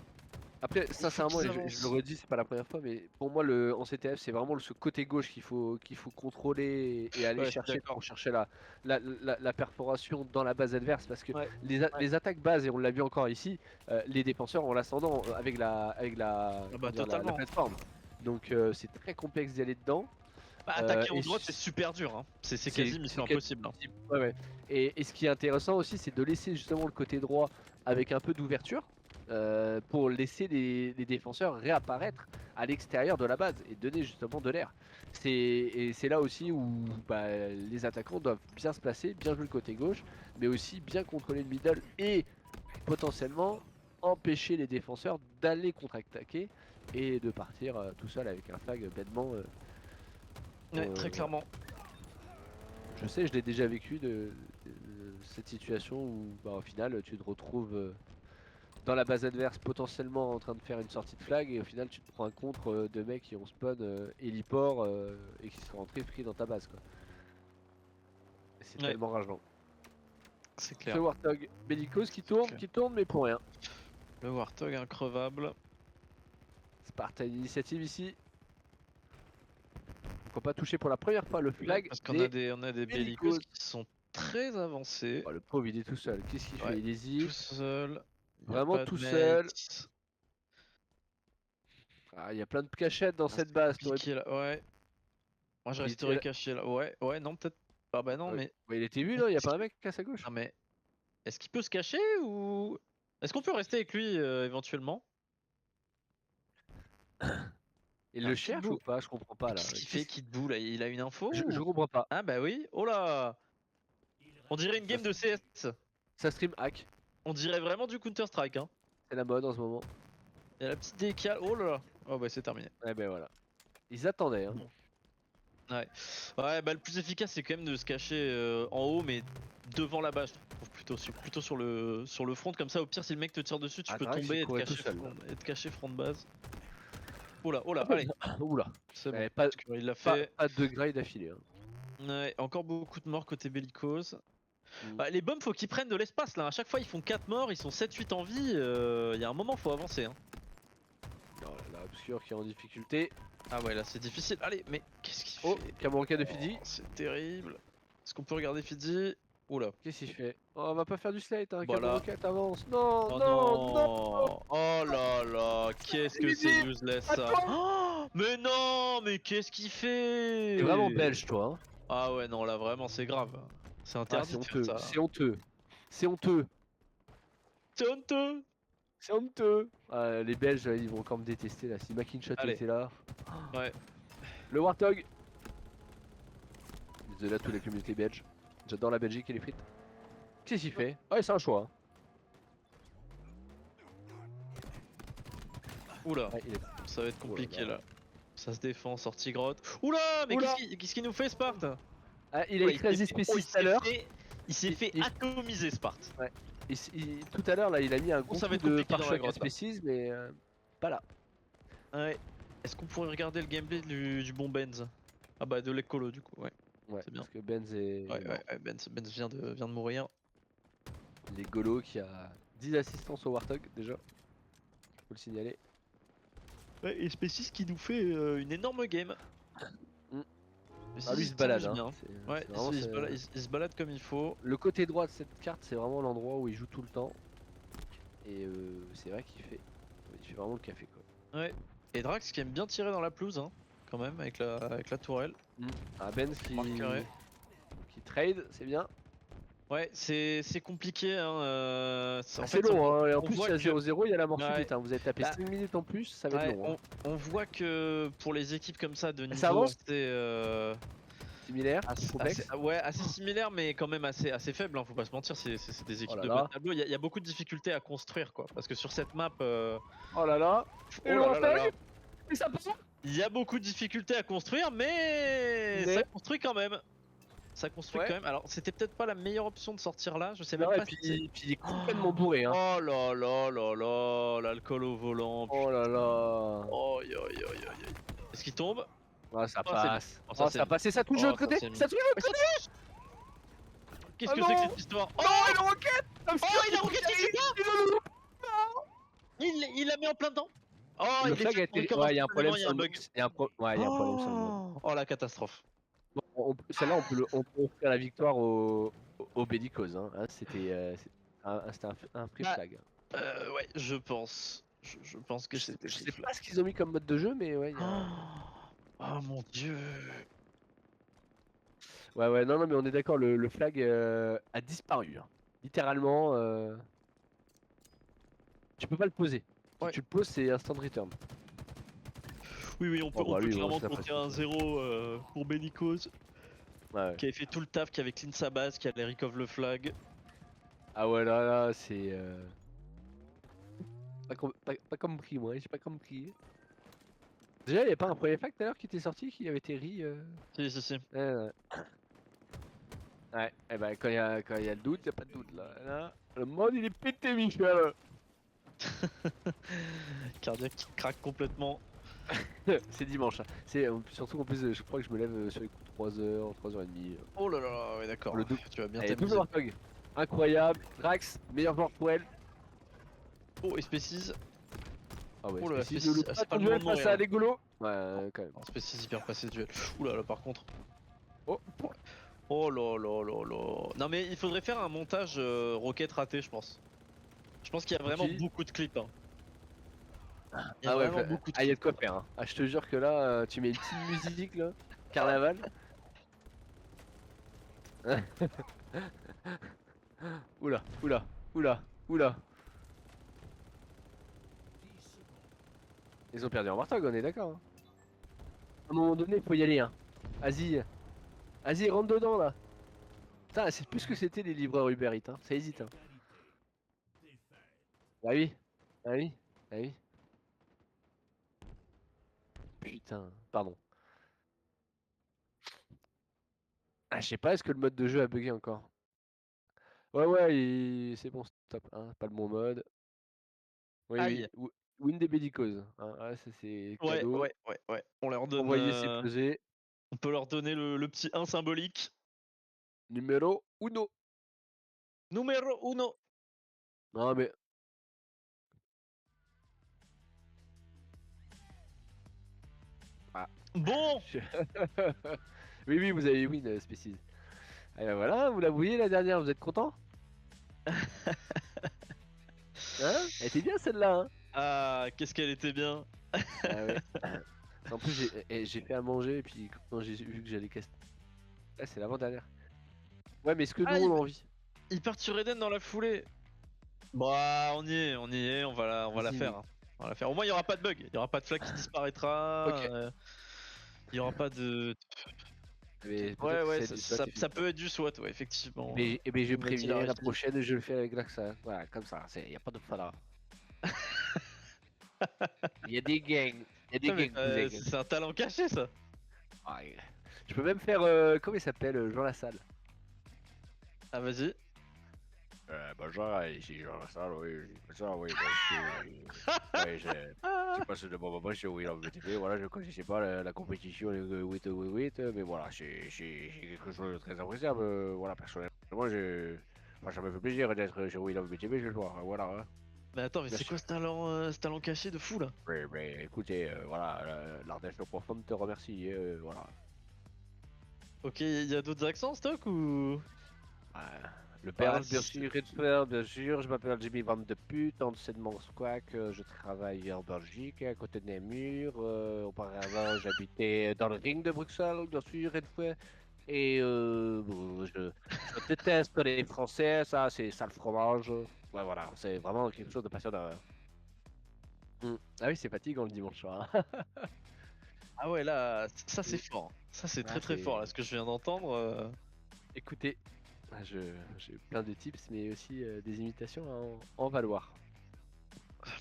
Après, sincèrement, je le redis, c'est pas la première fois, mais pour moi, en CTF, c'est vraiment ce côté gauche qu'il faut contrôler et aller chercher pour chercher la perforation dans la base adverse. Parce que les attaques bases, et on l'a vu encore ici, les défenseurs ont l'ascendant avec la plateforme. Donc c'est très complexe d'y aller dedans. Attaquer en droite, c'est super dur. Hein. C'est quasi mission impossible. Hein. Ouais. Et ce qui est intéressant aussi, c'est de laisser justement le côté droit avec un peu d'ouverture. Pour laisser les défenseurs réapparaître à l'extérieur de la base et donner justement de l'air. Et c'est là aussi où les attaquants doivent bien se placer, bien jouer le côté gauche, mais aussi bien contrôler le middle et potentiellement empêcher les défenseurs d'aller contre-attaquer et de partir tout seul avec un flag bêtement. Ouais, très clairement. Je sais, je l'ai déjà vécu de cette situation où au final tu te retrouves dans la base adverse potentiellement en train de faire une sortie de flag et au final tu te prends un contre de mecs qui ont spawn héliport et qui sont rentrés pris dans ta base quoi. C'est tellement rageant. C'est clair. Ce Warthog bellicose qui tourne mais pour rien. Le Warthog increvable. Spartan initiative ici. Faut pas toucher pour la première fois le flag. Parce qu'on a des bellicoses qui sont très avancés. Oh, le pauvre il est tout seul. Qu'est-ce qu'il fait? Il hésite. Tout seul. Vraiment tout seul. Ah, il y a plein de cachettes dans cette base. Ouais. Moi je resterai caché là. Ouais, non, peut-être. Ah bah non, mais. Il était vu là, il y a pas un mec à sa gauche. Non, mais. Est-ce qu'il peut se cacher ou... Est-ce qu'on peut rester avec lui éventuellement? Il Ah, le Kid cherche Buu. ou pas? Je comprends pas là. Qu'est-ce qu'il fait Kid Buu là? Il a une info Je ou- comprends pas. Ah bah oui. Oh là. On dirait une game de CS. Ça stream hack. On dirait vraiment du Counter Strike hein. C'est la mode en ce moment. Il y a la petite décale. Oh là là. Oh bah c'est terminé. Ouais, ben voilà. Ils attendaient. Hein. Ouais. Ouais bah le plus efficace c'est quand même de se cacher en haut mais devant la base. Je trouve plutôt sur le front comme ça. Au pire si le mec te tire dessus tu Ah, peux Drax, tomber il et te, courait cacher tout seul, front, et te cacher front de base. Oh là allez. Oula. C'est bon. Ouais, pas, Il l'a pas, fait. pas de grade d'affilée. Hein. Ouais, encore beaucoup de morts côté bellicose. Mm. Bah, les bombes faut qu'ils prennent de l'espace là, à chaque fois ils font 4 morts, ils sont 7-8 en vie, il y a un moment faut avancer hein. Oh là là, Obscur qui est en difficulté. Ah ouais là c'est difficile, allez mais qu'est-ce qu'il Oh, fait Camerocain de Fidi. C'est terrible. Est-ce qu'on peut regarder Fidi? Oula. Qu'est-ce qu'il fait? Oh, on va pas faire du slate, hein. Voilà. Camerocain t'avance. Non, Oh non. Oh là là, qu'est-ce que c'est useless ça. Oh, mais non, mais qu'est-ce qu'il fait? T'es vraiment belge, toi. Hein. Ah ouais non là vraiment c'est grave. C'est Ah, interdit c'est de honteux. faire ça. C'est honteux. C'est honteux. C'est honteux. C'est honteux. Ah, les Belges, ils vont encore me détester là. Si McInshot Allez. était là. Ouais. Le Warthog. Désolé à tous les communautés belges. J'adore la Belgique et les frites. Qu'est-ce qu'il fait? Ouais, c'est un choix. Hein. Oula. Ouais, il est- Ça va être compliqué là. là. Ça se défend, sortie grotte. Oula, mais Oula. qu'est-ce qu'il nous fait Sparte? Ah, il a écrasé Spécis tout à l'heure. Il s'est fait il- atomiser Sparte. Tout à l'heure, là, il a mis un gros ça va coup être de compliqué dans la pare-choc à grotte, là. Spécis, mais pas là. Ouais. Est-ce qu'on pourrait regarder le gameplay du bon Benz? Ah bah de l'écolo du coup, ouais. Ouais, C'est bien. parce que Benz est Ouais, Benz vient de mourir. les Golo qui a 10 assistances au Warthog déjà. Faut le signaler. Ouais, et Species qui nous fait une énorme game. Mm. Species, Ah, lui il se il balade. s'amuse Hein. bien. Ouais, c'est vraiment, il se balade comme il faut. Le côté droit de cette carte, c'est vraiment l'endroit où il joue tout le temps. Et c'est vrai qu'il fait vraiment le café quoi. Ouais. Et Drax qui aime bien tirer dans la pelouse, hein, quand même, avec la tourelle. Ah, Benz qui Marquerait. trade, c'est bien. Ouais, c'est compliqué. Hein, en C'est fait, long, hein. Et en on plus, il voit y a que- 0-0, il y a la mort Ouais. subite. Hein. Vous avez tapé Bah, 5 minutes en plus, ça va ouais, être long. Hein. on voit que pour les équipes comme ça de Ça niveau avance assez, Similaire, complexe. ouais, assez similaire mais quand même assez faible, hein, faut pas se mentir, c'est des équipes là de là. bas de tableau. Il y a beaucoup de difficultés à construire quoi, parce que sur cette map, Oh là là. oh là là là. Et ça passe. Il y a beaucoup de difficultés à construire, mais ça construit quand même. Ça construit Ouais. quand même. Alors c'était peut-être pas la meilleure option de sortir là, je sais même Ouais, pas puis, si puis il est complètement bourré. Hein. Oh là là là là, l'alcool au volant. Oh là là. Oh yo yo yo yo. Est-ce qu'il tombe? Ah, ça Oh, passe. Oh, ça, Oh, c'est ça mis. passe et ça touche de Oh, l'autre côté. ça, c'est Ça touche de l'autre côté. Qu'est-ce Ah que c'est que non. cette histoire? Oh, Oh, il a roquette. oh il a roquette il l'a mis en plein temps. Oh Le il est flag a fait été. pour Ouais, il y a un problème il y a sur un le bug. mode. Il y a un problème sur le mode. Oh la catastrophe. Celle-là, on peut offrir la victoire au Bellicose. Hein. C'était un free Bah, flag. Ouais, je pense. Je pense que c'était. Je sais pas ce qu'ils ont mis comme mode de jeu, mais ouais. Oh mon dieu. Ouais, non, mais on est d'accord, le flag a disparu. Hein. Littéralement, tu peux pas le poser. Ouais. Si tu le poses, c'est instant return. Oui, on peut, Oh, bah, lui, clairement ouais, c'est compter pas un 0 pour Bellicose, Ouais. qui avait fait tout le taf, qui avait clean sa base, qui allait recover le flag. Ah ouais, là, c'est. Pas compris, moi, j'ai pas compris. Déjà, il y avait pas un premier flag tout à l'heure qui était sorti, qui avait été Si. Ouais, et bah quand il y a le doute, il y a pas de doute là. Le monde il est pété, Michel. Cardiaque qui craque complètement. C'est dimanche. Hein. C'est surtout en plus, je crois que je me lève sur les coups de 3h, 3h30. Oh là là, ouais d'accord. Le double. Tu vas bien Allez, double t'amuser. Warthog. Incroyable. Drax, meilleur joueur pour elle. Oh, et Species. Ah ouais, Oh là là, Species, Species, le c'est pas pas le duel moment de face mourir, à Legolo. Ouais, quand même. Non, Species hyper passé duel. Ouh là là, par contre. Oh, Oh là là là là. Non mais il faudrait faire un montage roquette raté, je pense. Je pense qu'il y a vraiment Ok. beaucoup de clips. Hein. Il y a ah ouais, vraiment beaucoup de il y a de clips. quoi faire. Hein. Ah, je te jure que là, tu mets une petite musique là. Carnaval. Oula, oula, oula, oula. Ils ont perdu en Warthog, on est d'accord. Hein. À un moment donné, il faut y aller. Hein. Vas-y, vas-y, rentre dedans là. Putain, c'est plus ce que c'était les livreurs Uber Eats. Hein. Ça hésite. Hein. Bah oui, bah oui, bah oui. Putain, pardon. Ah, je sais pas, est-ce que le mode de jeu a bugué encore? Ouais, c'est bon, stop. Hein, pas le bon mode. Oui, Aïe. oui. Win des bellicoses. Hein, ah, ça c'est Ouais, cadeau. ouais, ouais, ouais. On leur donne. Envoyer c'est pesé. On peut leur donner le petit 1 symbolique. Numéro uno. Numéro uno. Non mais. Ah. Bon. Oui, oui, vous avez win, Species. Et ben voilà, vous la voyez la dernière, vous êtes content? Hein? Elle était bien celle-là, hein? Ah, qu'est-ce qu'elle était bien. Ah ouais. En plus, j'ai fait à manger et puis quand j'ai vu que j'allais casser. Ah, c'est l'avant-dernière. Ouais, mais est-ce que nous Ah, on a envie? Ils partent sur Eden dans la foulée. Bah, on y est, on va la Vas-y, faire. Hein. On va la faire. Au moins, il y aura pas de bug. Il y aura pas de flag qui disparaîtra. Ok. Il y aura pas de. Mais Ouais, peut-être ouais, que c'est ça, du SWAT, ça peut être du SWAT, ouais, effectivement. Et ben, je Comme l'a dit la préviens, la régie. prochaine, je le fais avec l'AXA. Voilà, comme ça, y a pas de fada. Il y a des gangs. Il y a des Putain, mais, gangs, cousin. c'est un talent caché, ça. Ouais. Je peux même faire, comment il s'appelle, Jean Lassalle. Ah, vas-y. Bonjour, ici Jean Lassalle, oui, ça, oui, ouais, j'ai passé de bon moment chez Will BTP, voilà, je connaissais pas la compétition 8 mais voilà, c'est quelque chose de très appréciable, voilà, personnellement, moi, ça me fait plaisir d'être chez Will BTP ce soir, voilà. Hein. Mais attends, mais Bien c'est sûr. quoi ce talent caché de fou là? Oui, mais écoutez, voilà, l'Ardèche profonde te remercie, voilà. Ok, il y a d'autres accents, Stock ou. Le père, Ah, bien sûr, Red Flare, bien sûr, je m'appelle Jimmy Van de Pute, anciennement Squack, je travaille en Belgique, à côté de Namur, auparavant j'habitais dans le ring de Bruxelles, bien sûr, Red Flare, et bon, je déteste les Français, ça c'est sale fromage, ouais voilà, c'est vraiment quelque chose de passionnant. Ah oui, c'est fatigant le dimanche soir. Ah ouais, là, ça c'est fort. Ça c'est très très fort, là, ce que je viens d'entendre. Écoutez, j'ai plein de tips, mais aussi des imitations à en valoir.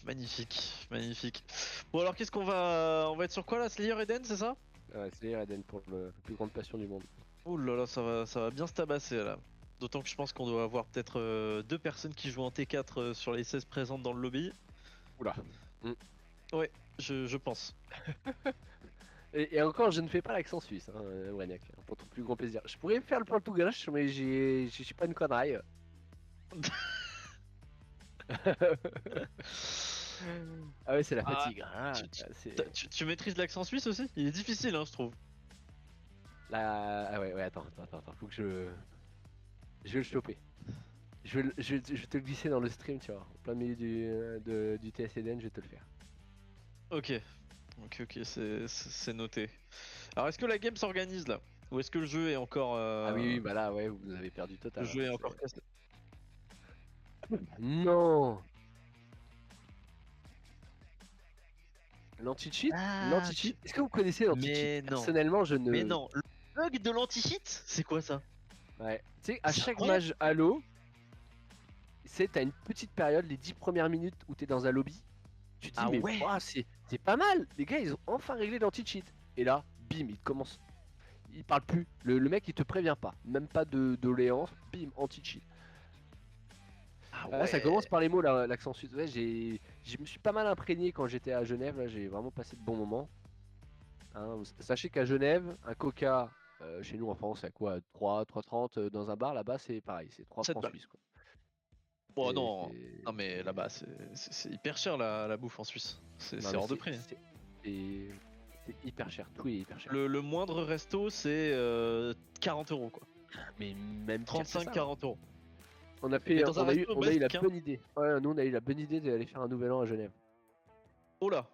Magnifique, magnifique. Bon alors qu'est-ce qu'on va. On va être sur quoi là? Slayer Eden, c'est ça? Ouais, c'est Eden pour la plus grande passion du monde. Ouh là là, ça va bien se tabasser là. D'autant que je pense qu'on doit avoir peut-être 2 personnes qui jouent en T4 sur les 16 présentes dans le lobby. Oula. Ouais, je pense. Et encore, je ne fais pas l'accent suisse, hein, Wagnac, pour ton plus grand plaisir. Je pourrais faire le plan tout gauche, mais je suis pas une connerie. Ah ouais, c'est la fatigue. Tu maîtrises l'accent suisse aussi? Il est difficile, hein, je trouve. Ah ouais, attends, faut que je vais le choper. Je vais te le glisser dans le stream, tu vois. En plein milieu du TSDN, je vais te le faire. Ok, c'est noté. Alors est-ce que la game s'organise là? Ou est-ce que le jeu est encore. Ah oui, bah là, ouais, vous avez perdu total. Le jeu est encore cassé. Non! L'anti-cheat? L'anti-cheat? Est-ce que vous connaissez l'anti-cheat? Personnellement, je ne. Mais non, le bug de l'anti-cheat? C'est quoi ça? Ouais, tu sais, à chaque match Halo, t'as une petite période, les 10 premières minutes où t'es dans un lobby. Tu te dis, mais ouais. ouah, c'est pas mal! Les gars, ils ont enfin réglé l'anti-cheat. Et là, bim, il commence. Il parle plus. Le mec, il te prévient pas. Même pas de doléance. Bim, anti-cheat. Là, ça commence par les mots, l'accent suisse. Ouais, je me suis pas mal imprégné quand j'étais à Genève. Là, j'ai vraiment passé de bons moments. Hein, sachez qu'à Genève, un coca, chez nous en France, c'est à quoi? 3,30 dans un bar. Là-bas, c'est pareil, c'est 3 francs suisses. Quoi. Oh non, mais là-bas, c'est hyper cher la bouffe en Suisse. C'est hors de prix. C'est hyper cher, tout est hyper cher. Le moindre resto, c'est 40 € quoi. Mais même 35-40 €. On a eu la bonne idée. Ouais, nous on a eu la bonne idée d'aller faire un nouvel an à Genève. Oh là.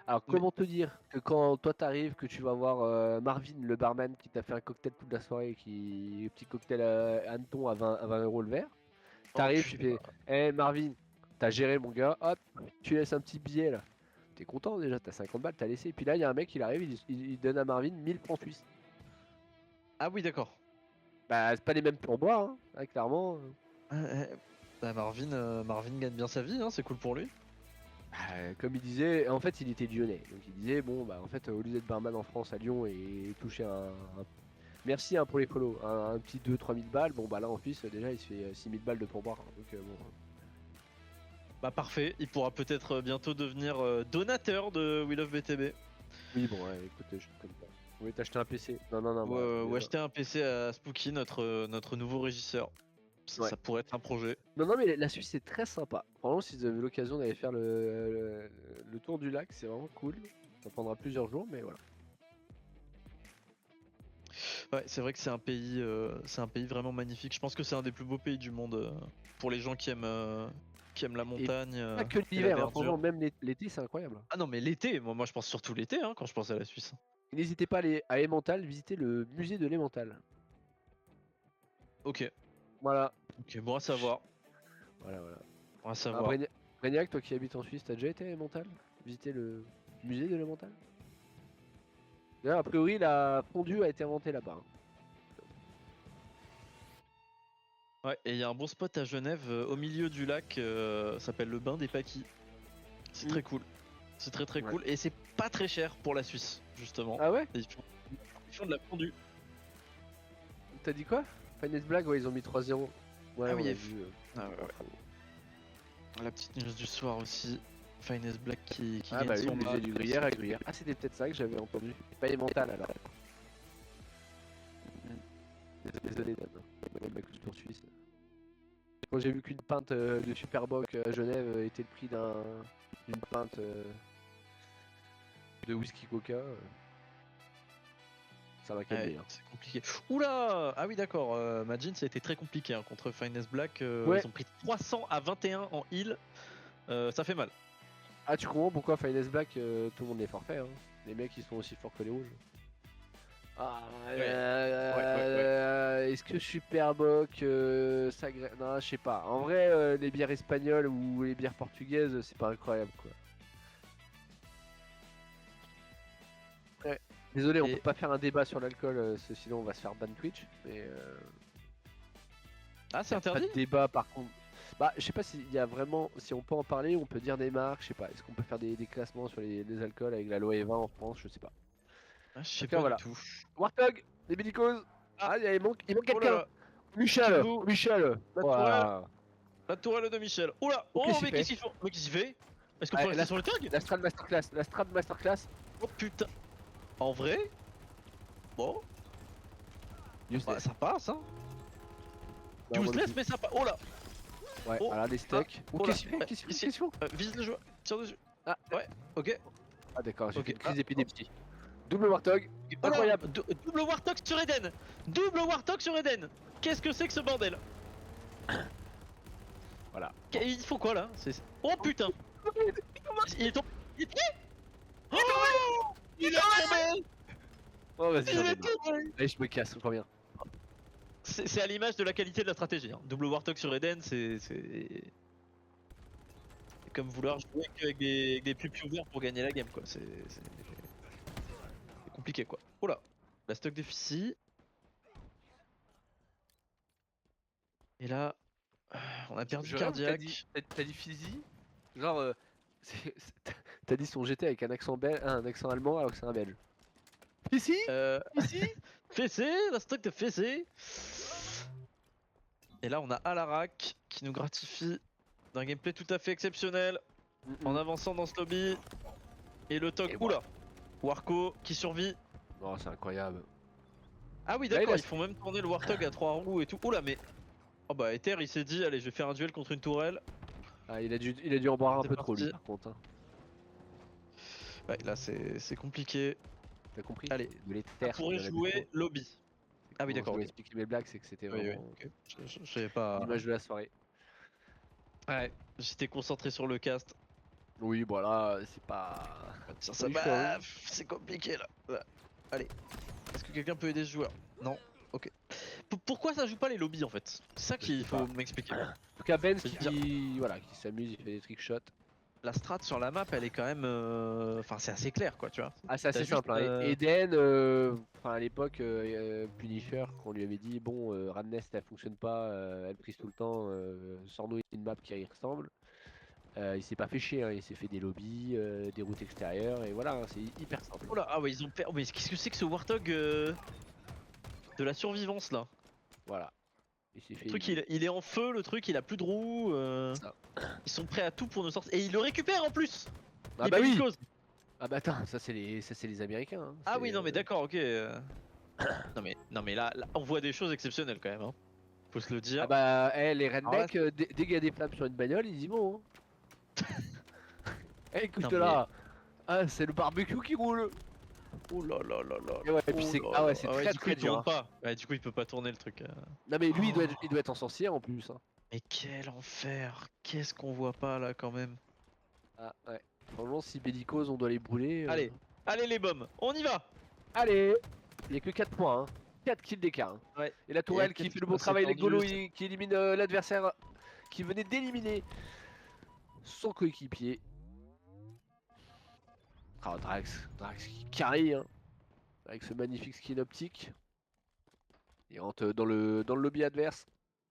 Alors comment te dire que quand toi t'arrives, que tu vas voir Marvin le barman qui t'a fait un cocktail toute la soirée, petit cocktail hanneton à 20 euros le verre, t'arrives, tu fais hey Marvin, t'as géré mon gars, hop, tu laisses un petit billet là. T'es content déjà, t'as 50 balles, t'as laissé. Et puis là il y a un mec, il arrive, il donne à Marvin 1000 francs suisses. Ah oui, d'accord. Bah c'est pas les mêmes pourboires, hein, hein, clairement. Bah, Marvin gagne bien sa vie, hein, c'est cool pour lui. Comme il disait, en fait il était lyonnais, donc il disait bon bah en fait au lieu d'être barman en France à Lyon et toucher merci hein, pour les follow, un petit 2-3 000 balles, bon bah là en Suisse déjà il se fait 6 000 balles de pourboire, hein, donc bon. Bah parfait, il pourra peut-être bientôt devenir donateur de We Love BTB. Oui bon ouais, écoute je te connais pas. Vous voulez t'acheter un PC? Non. Ou acheter un PC à Spooky, notre nouveau régisseur. Ça pourrait être un projet. Non mais la Suisse c'est très sympa. Vraiment si vous avez l'occasion d'aller faire le tour du lac, c'est vraiment cool. Ça prendra plusieurs jours mais voilà. Ouais, c'est vrai que c'est un pays vraiment magnifique. Je pense que c'est un des plus beaux pays du monde pour les gens qui aiment la montagne. Pas que l'hiver, hein, franchement, même l'été c'est incroyable. Ah non mais l'été, moi je pense surtout l'été hein, quand je pense à la Suisse. N'hésitez pas à aller à Emmental, visiter le musée de l'Emmental. Ok. Voilà. Ok, bon à savoir. Voilà. Bon à savoir. Brignac, toi qui habites en Suisse, t'as déjà été à Emmental? Visiter le musée de l'Emmental? D'ailleurs, a priori, la fondue a été inventée là-bas. Hein. Ouais, et il y a un bon spot à Genève au milieu du lac, ça s'appelle le bain des Paquis. C'est très cool. C'est très cool et c'est pas très cher pour la Suisse, justement. Ah ouais? Ils font de la fondue. T'as dit quoi? Finest Black, ouais, ils ont mis 3-0. Ouais, Ah oui, on a il y a vu. La petite news du soir aussi. Finest Black qui Ah gagne bah oui, son le musée match. du Gruyère à Gruyère. Ah, c'était peut-être ça que j'avais entendu. Pas Emmental alors. Désolé Dan, ma culture suisse. Quand j'ai vu qu'une pinte de Superboc à Genève était le prix d'une pinte de whisky coca, ça m'a calmé. Hein. C'est compliqué. Oula! Ah oui d'accord, Majin ça a été très compliqué hein, contre Finest Black. Ouais. Ils ont pris 300 à 21 en heal. Ça fait mal. Ah tu comprends pourquoi Finest Black tout le monde est forfait hein. Les mecs ils sont aussi forts que les rouges. Ah, est-ce que Superboc, non, je sais pas. En vrai, les bières espagnoles ou les bières portugaises, c'est pas incroyable quoi. Ouais. Désolé, on peut pas faire un débat sur l'alcool, sinon on va se faire ban Twitch. Mais Ah c'est pas interdit? de débat par contre. Bah, je sais pas s'il y a vraiment, si on peut en parler, on peut dire des marques, je sais pas. Est-ce qu'on peut faire des classements sur les alcools avec la loi E20 en France, je sais pas. Ah, je sais Ok, pas voilà. du tout. Warthog, des bellicoses. Ah, il manque Oh là quelqu'un. là. Michel, Vous- Michel. La Ouah. La tourelle de Michel. Oula! Oh, Oh qu'est-ce mais qu'il qu'est-ce qu'il fait? Mais qu'est-ce qu'il fait? Est-ce qu'on Ouais, peut rester sur le tag? La Strad Masterclass. Oh putain! En vrai? Bon, bah, ça passe hein! Useless mais ça passe! Oh là! Ouais, Oh. voilà, des steaks. Oh là. Qu'est-ce qu'il Ici. fait? Vise le joueur, tire dessus! Ah. Ouais, ok. Ah, d'accord, j'ai Ok. fait une crise d'épilepsie. Double Warthog. Oh là, Incroyable. Double Warthog sur Eden! Double Warthog sur Eden! Qu'est-ce que c'est que ce bordel? Voilà. Il faut quoi là? Oh putain! Il est tombé! Il est tombé! Oh! Il est tombé! Oh, vas-y, Il j'en ai est marre. tombé! Allez, je me casse, je reviens. C'est à l'image de la qualité de la stratégie. Hein. Double Warthog sur Eden, c'est comme vouloir jouer avec des piou verts pour gagner la game quoi. C'est compliqué quoi. Oh là, la stock déficit. Et là, on a perdu cardiaque. T'as dit Fizi. Genre, t'as dit son GT avec un accent allemand alors que c'est un belge. Ici Ici Fessé, la stock de Fessé. Et là, on a Alarak qui nous gratifie d'un gameplay tout à fait exceptionnel en avançant dans ce lobby. Et le toc, oula, Warco qui survit. Oh, c'est incroyable. Ah oui, d'accord, ils font même tourner le Warthog à 3 roues et tout. Oula, mais. Oh bah, Ether il s'est dit, allez, je vais faire un duel contre une tourelle. Ah, il a dû en boire un peu trop, lui, parti. par contre. Hein. Ouais, là, c'est compliqué. T'as compris? Allez, de on pourrait jouer lobby. Ah oui, d'accord. Je vais Ok. expliquer mes blagues, c'est que c'était Oui, vraiment ok. Je savais pas. l'image de la soirée. Ouais, j'étais concentré sur le cast. Oui, voilà, c'est pas. Ça, Oui, bah, chaud, hein. c'est compliqué là. Allez. Est-ce que quelqu'un peut aider ce joueur? Non. Ok. Pourquoi ça joue pas les lobbies en fait? C'est ça Je qu'il sais faut pas. m'expliquer. En tout cas, Benz Je veux dire- qui s'amuse, il fait des trick shots. La strat sur la map, elle est quand même. Enfin, c'est assez clair quoi, tu vois. Ah, c'est assez T'as juste, simple. Hein. Eden, enfin, à l'époque, Punisher, quand on lui avait dit bon, Radnest elle fonctionne pas, elle prise tout le temps, sors-nous une map qui y ressemble. Il s'est pas fait chier, hein. Il s'est fait des lobbies, des routes extérieures, et voilà, hein, c'est hyper simple. Oh là, ah ouais, ils ont perdu. Mais qu'est-ce que c'est que ce Warthog de la survivance là? Voilà. Il s'est fait. Le truc, il est en feu, le truc, il a plus de roues. Ça. Ils sont prêts à tout pour nous sortir. Et ils le récupèrent en plus! Ah Les bah oui. bellicoses. Ah bah attends, ça c'est les Américains. Hein. Ah C'est, oui, non mais d'accord, ok. Non mais là, on voit des choses exceptionnelles quand même. Hein. Faut se le dire. Ah bah, les Alors là, rednecks, dès qu'il y a des flammes sur une bagnole, ils y vont. Hein. Eh, écoute Non, là. Ah, c'est le barbecue qui roule. Oh là là là là. Et ouais, et puis c'est Oh ah là ouais, là. c'est Ah ouais, très du coup, très il dur. tourne Hein. pas. Ouais, du coup, il peut pas tourner le truc. Non mais lui, il doit être en sorcière en plus. Hein. Mais quel enfer. Qu'est-ce qu'on voit pas là quand même. Ah ouais. Franchement, si bellicose, on doit les brûler. Allez, allez les bombes, on y va. Allez. Il y a que 4 points. Hein. 4 kills d'écart. Hein. Ouais. Et la tourelle Et qui peut-être fait le que bon c'est travail, les tendu, golos c'est- qui élimine l'adversaire qui venait d'éliminer son coéquipier. Ah, Drax qui carry hein, avec ce magnifique skin optique. Il rentre dans le lobby adverse.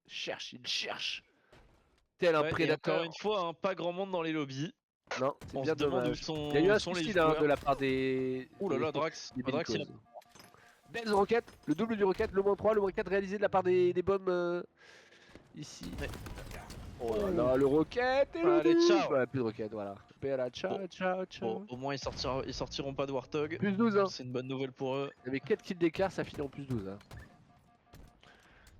Il cherche. Tel un Ouais, et prédateur. encore une fois, hein, pas grand monde dans les lobbies. Non, c'est On bien se demande où dommage. sont, Il y a eu un où sont les suicide hein, joueurs. de la part des. Ouh là des- là, Drax. des Drax, il a- bellicoses. Belle roquette, le double du roquette, le -3, le -4 réalisé de la part des bombes ici. Ouais. Oh là là, le roquette et le Allez, double. ciao. Ouais, plus de roquette, voilà. Bella, ciao, Bon. ciao, ciao. Bon, au moins ils sortiront pas de Warthog. Plus 12 hein. C'est une bonne nouvelle pour eux. Il y avait 4 kills d'écart, ça finit en plus 12 hein.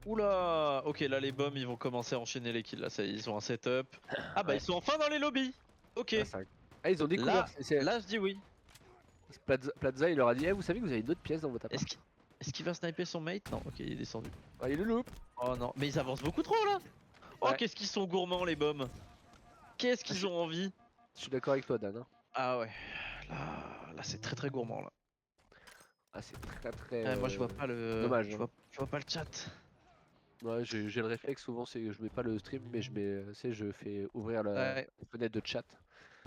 Oula. Ok, là les bombes ils vont commencer à enchaîner les kills. Là, ça, ils ont un setup. Ah bah Ouais. ils sont enfin dans les lobbies. Ok. Ah, ils ont découvert. Là, là je dis oui. Plaza, il leur a dit, vous savez que vous avez une autre pièce dans votre appart. Est-ce qu'il va sniper son mate? Non, ok, il est descendu. Ah, il le loupe. Oh non, mais ils avancent beaucoup trop là. Oh, Ouais. qu'est-ce qu'ils sont gourmands les bombes. Qu'est-ce qu'ils ont envie. Je suis d'accord avec toi, Dan. Hein. Ah ouais. Là c'est très très gourmand là. Ah, c'est très très. Ouais, moi je vois pas le. dommage, Je hein. vois pas le chat. Ouais, j'ai le réflexe souvent, c'est que je mets pas le stream, mais je fais ouvrir la Ouais. fenêtre de chat.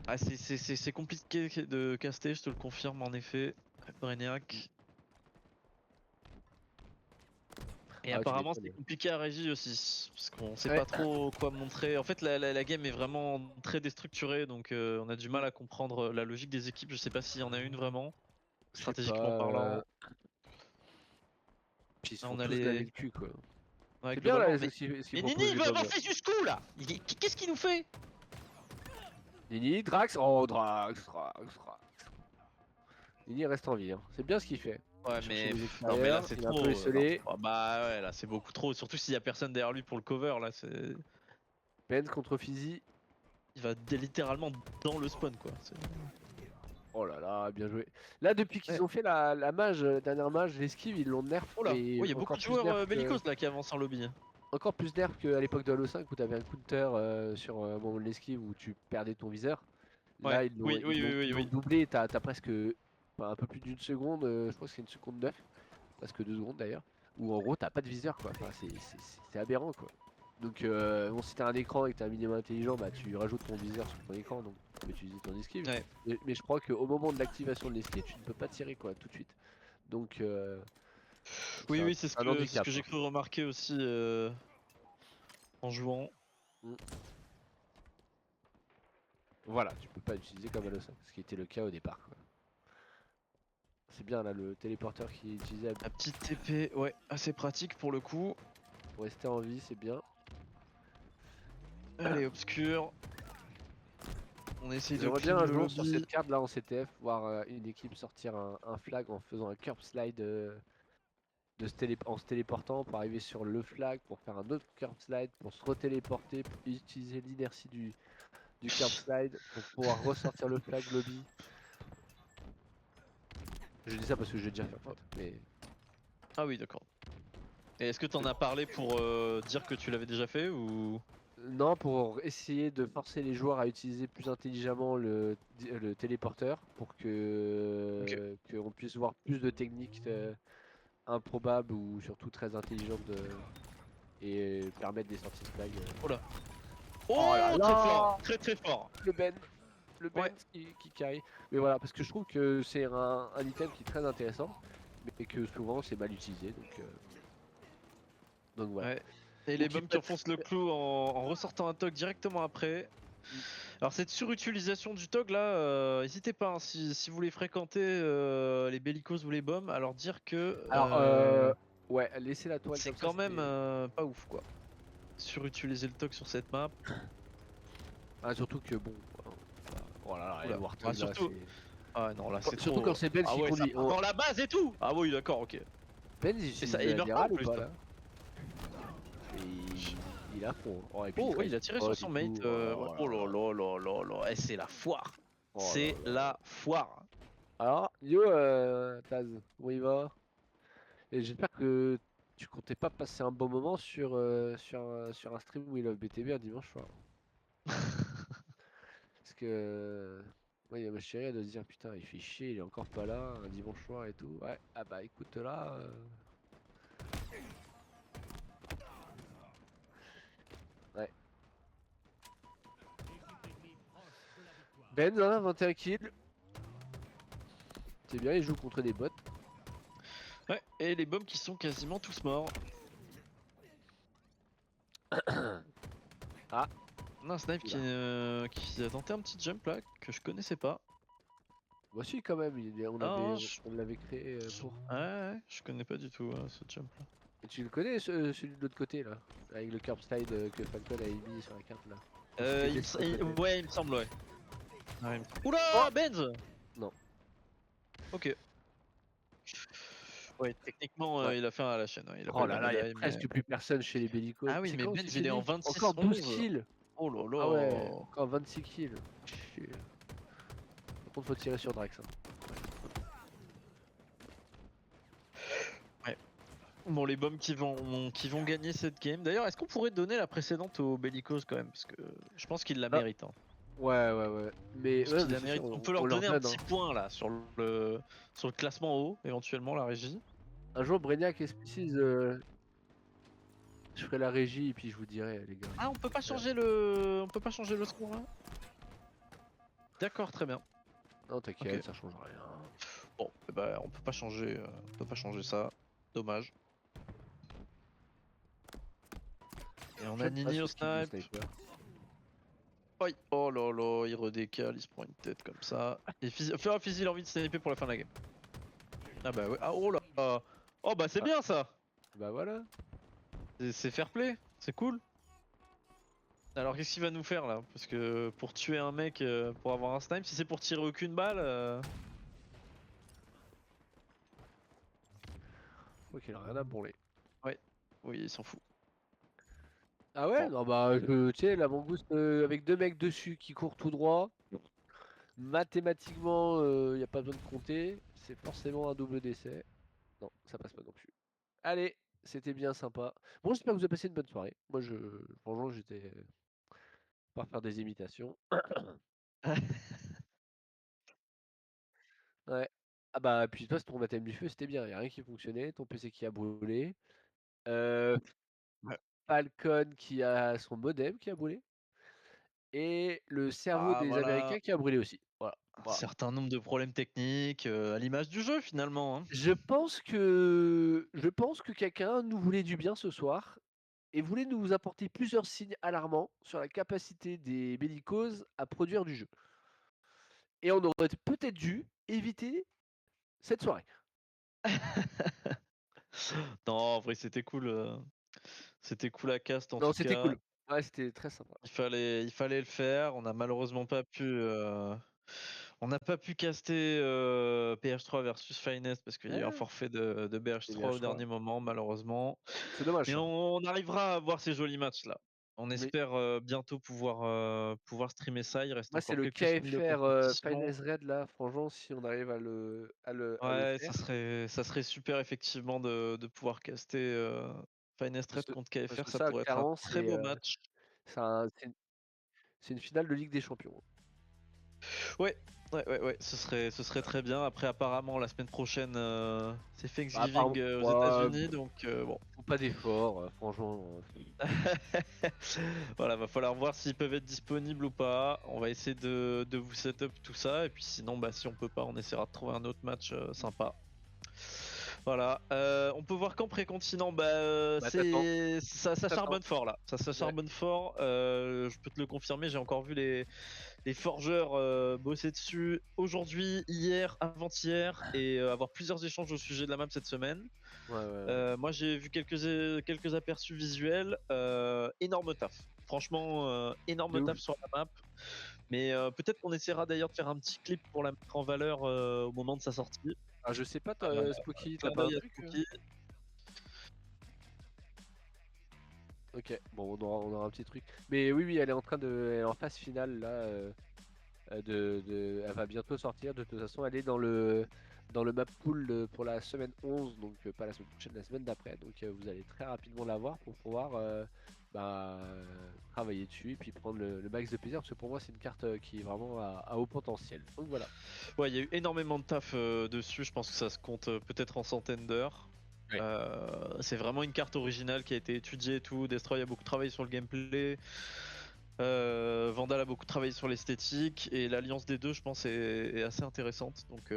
Ah, c'est compliqué de caster, je te le confirme en effet. Brainiac. Et Ah, tu apparemment m'étonnes. c'est compliqué à régie aussi, parce qu'on sait Ouais. pas trop quoi montrer. En fait la game est vraiment très déstructurée, donc on a du mal à comprendre la logique des équipes. Je sais pas s'il y en a une vraiment, Je sais stratégiquement pas, parlant. Puis ils se on font a tous les- laver le cul quoi. Ouais, C'est bien là globalement, ce qu'ils mais proposent, Nini il les veut bombes. avancer jusqu'où là? Qu'est-ce qu'il nous fait? Nini, Drax, oh Drax. Nini reste en vie, hein. C'est bien ce qu'il fait. Ouais Chercher mais, les non mais là extérieurs, c'est il est un trop. peu esselé. Non. Oh, bah ouais là c'est beaucoup trop, surtout s'il y a personne derrière lui pour le cover là, c'est. Benz contre Fizzy. Il va littéralement dans le spawn quoi. Oh là là, bien joué. Là depuis qu'ils Ouais. ont fait la mage, dernière mage, l'esquive, ils l'ont nerf. Oh là, et il y a beaucoup encore de plus joueurs nerf que- bellicoses là qui avancent en lobby. Encore plus nerf qu'à l'époque de Halo 5 où t'avais un counter sur moment de l'esquive où tu perdais ton viseur. Là Ouais. ils l'ont Oui, oui, oui, ils l'ont oui. doublé, t'as presque un peu plus d'une seconde, je crois que c'est une seconde 9, presque 2 secondes d'ailleurs, où en gros t'as pas de viseur quoi, enfin, c'est aberrant quoi. Donc bon, si t'as un écran et que t'es un minimum intelligent, bah tu rajoutes ton viseur sur ton écran, donc tu peux utiliser ton esquive. Ouais. Mais je crois qu'au moment de l'activation de l'esquive, tu ne peux pas tirer quoi tout de suite. Donc Oui, oui, c'est ce un que handicap, j'ai hein. cru remarquer aussi en jouant. Voilà, tu peux pas l'utiliser comme Halo 5, ce qui était le cas au départ quoi. C'est bien là le téléporteur qui est utilisé La petite TP, ouais, assez pratique pour le coup. pour rester en vie, c'est bien. Elle est obscure. On essaye de J'aimerais bien clean un le jour sur lobby. cette carte là en CTF voir une équipe sortir un flag en faisant un curb slide en se téléportant pour arriver sur le flag, pour faire un autre curb slide, pour se retéléporter, pour utiliser l'inertie du curb slide, pour pouvoir ressortir le flag lobby. Je dis ça parce que j'ai déjà fait en fait, mais Ah oui, d'accord. Et est-ce que t'en as parlé pour dire que tu l'avais déjà fait ou Non, pour essayer de forcer les joueurs à utiliser plus intelligemment le téléporteur pour que qu'on puisse voir plus de techniques improbables ou surtout très intelligentes et permettre des sorties de flag. Oh là. Oh là Oh, là. très fort, très très fort. Le Ben qui carry. Mais voilà, parce que je trouve que c'est un item qui est très intéressant, mais que souvent c'est mal utilisé. Donc voilà. Ouais. Et les bombes qui enfoncent le clou en ressortant un tog directement après. Alors cette surutilisation du tog là, n'hésitez pas, hein, si vous voulez fréquenter les bellicos ou les bombes, à leur dire que ouais, laissez la toile c'est comme ça. quand même pas ouf quoi. Surutiliser le tog sur cette map. Ah, surtout que bon. Oh là là, Oula. Warthog, Ah, là, surtout. Ah non, là c'est trop. surtout quand c'est Ben Ah qui ouais, conduit. ça part dans la base et tout. Ah oui, d'accord, ok. Ben, il ça, utilise il la meurt virale pas, en ou plus, pas là. là il est à fond. Oh, et puis, Oh, il a tiré sur son mate. ouais. Oh là là là là là. Eh, c'est la foire. Oh C'est là là. la foire. Alors, yo, Taz, comment il va? Et j'espère que tu comptais pas passer un bon moment sur un stream We Love BTB un dimanche soir. Parce que ouais, ma chérie elle doit se dire putain il fait chier, il est encore pas là un dimanche soir et tout. Ouais, ah bah écoute là. Ouais. Ben, hein, 21 kills. C'est bien, il joue contre des bots. Ouais, et les bombes qui sont quasiment tous morts. Ah. On a un snipe qui a tenté un petit jump là que je connaissais pas. Moi aussi quand même, on l'avait créé pour. Ouais, je connais pas du tout ce jump là. Et tu le connais celui de l'autre côté là? Avec le curb slide que Falcon avait mis sur la carte là. Ouais, il me semble, ouais. Oula, Benz! Non. Ok. Ouais, techniquement, il a fait un à la chaîne. Ouais. Il a Oh là là, il y a presque plus personne chez les bellicos. Ah oui, mais Benz il est en 26 encore 12 kills. Oh là là. Ah ouais, encore 26 kills. Chier. Par contre, faut tirer sur Drax. Hein. Ouais. Bon, les bombes qui vont gagner cette game. D'ailleurs, est-ce qu'on pourrait donner la précédente aux bellicos quand même? Parce que je pense qu'ils la méritent. Hein. Ouais. Mais ouais, la méritent. On peut leur donner un petit point là sur le classement haut, éventuellement, la régie. Un jour, Brainiac Species, je ferai la régie et puis je vous dirai, les gars. Ah, on peut pas changer le score là? D'accord, très bien. Non, t'inquiète, ça change rien. Bon, bah, on peut pas changer ça. Dommage. Et on a Nini au snipe. Oh là là, il redécale, il se prend une tête comme ça. Et Fizzy a envie de sniper pour la fin de la game. Ah bah ouais, ah oh là. Oh bah c'est bien ça. Bah voilà. C'est fair play, c'est cool. Alors qu'est-ce qu'il va nous faire là? Parce que pour tuer un mec, pour avoir un snipe, si c'est pour tirer aucune balle... Ok, il a rien à branler. Ouais, oui, il s'en fout. Ah ouais? Non bah, tu sais, la mangouste avec deux mecs dessus qui courent tout droit. Mathématiquement, y a pas besoin de compter. C'est forcément un double décès. Non, ça passe pas non plus. Allez, c'était bien sympa. Bon, j'espère que vous avez passé une bonne soirée. Moi, franchement, j'étais pas faire des imitations. Ouais. Ah bah, puis toi, ton baptême du feu, c'était bien. Y a rien qui fonctionnait. Ton PC qui a brûlé. Falcon qui a son modem qui a brûlé. Et le cerveau des Américains qui a brûlé aussi. Voilà. Un certain nombre de problèmes techniques, à l'image du jeu finalement. Hein. Je pense que quelqu'un nous voulait du bien ce soir et voulait nous apporter plusieurs signes alarmants sur la capacité des bellicoses à produire du jeu. Et on aurait peut-être dû éviter cette soirée. Non, en vrai c'était cool. C'était cool à cast en tout cas. Non, c'était cool. Ouais, c'était très sympa. Il fallait le faire. On n'a malheureusement pas pu. On n'a pas pu caster PH3 versus Finest parce qu'il y a eu un forfait de BH3 au dernier moment, malheureusement. C'est dommage. Mais on arrivera à voir ces jolis matchs là. On espère bientôt pouvoir streamer ça. Il reste Moi, c'est encore le quelques semaines de compétition. Finest Red là. Franchement, si on arrive à le faire. Ça serait super effectivement de pouvoir caster Finest Red contre KFR. Ça pourrait être un très beau match. C'est une finale de Ligue des Champions. Ouais, ce serait très bien. Après, apparemment, la semaine prochaine, c'est Thanksgiving aux États-Unis, donc bon. Faut pas d'effort, franchement. Voilà, va falloir voir s'ils peuvent être disponibles ou pas. On va essayer de vous setup tout ça, et puis sinon, bah, si on peut pas, on essaiera de trouver un autre match sympa. Voilà, on peut voir qu'en pré-continent, ça charbonne fort là. Ça charbonne fort. Je peux te le confirmer, j'ai encore vu les forgeurs bosser dessus aujourd'hui, hier, avant-hier, et avoir plusieurs échanges au sujet de la map cette semaine. Moi j'ai vu quelques aperçus visuels. Énorme taf. Franchement, énorme taf sur la map. Mais peut-être qu'on essaiera d'ailleurs de faire un petit clip pour la mettre en valeur au moment de sa sortie. Ah, je sais pas, Spooky, t'as pas un truc Ok, bon, on aura un petit truc. Mais oui, elle est elle est en phase finale là. Elle va bientôt sortir. De toute façon, elle est dans le map pool pour la semaine 11, donc pas la semaine prochaine, la semaine d'après. Donc vous allez très rapidement la voir pour pouvoir travailler dessus et puis prendre le max de plaisir. Parce que pour moi, c'est une carte qui est vraiment à haut potentiel. Donc voilà. Ouais, il y a eu énormément de taf dessus. Je pense que ça se compte peut-être en centaines d'heures. Ouais. C'est vraiment une carte originale qui a été étudiée et tout. Destroy a beaucoup travaillé sur le gameplay. Vandal a beaucoup travaillé sur l'esthétique. Et l'alliance des deux, je pense, est assez intéressante. Donc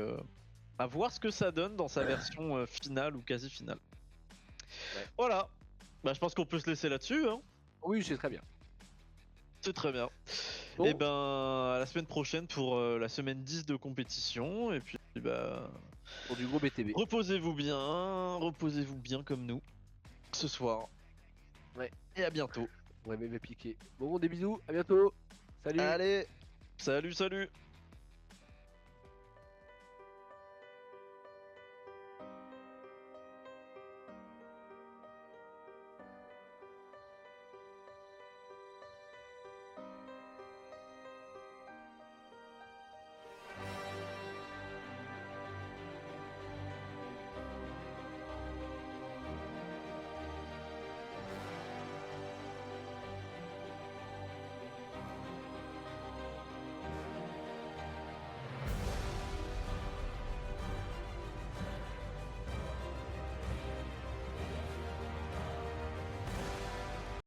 à voir ce que ça donne dans sa version finale ou quasi finale. Ouais. Voilà. Bah, je pense qu'on peut se laisser là-dessus. Hein. Oui, c'est très bien. C'est très bien. Bon. Et ben à la semaine prochaine pour la semaine 10 de compétition. Et puis bah. Pour du gros BTB. Reposez-vous bien comme nous ce soir. Ouais. Et à bientôt. Ouais, mais piqué. Bon, des bisous, à bientôt. Salut. Allez, salut.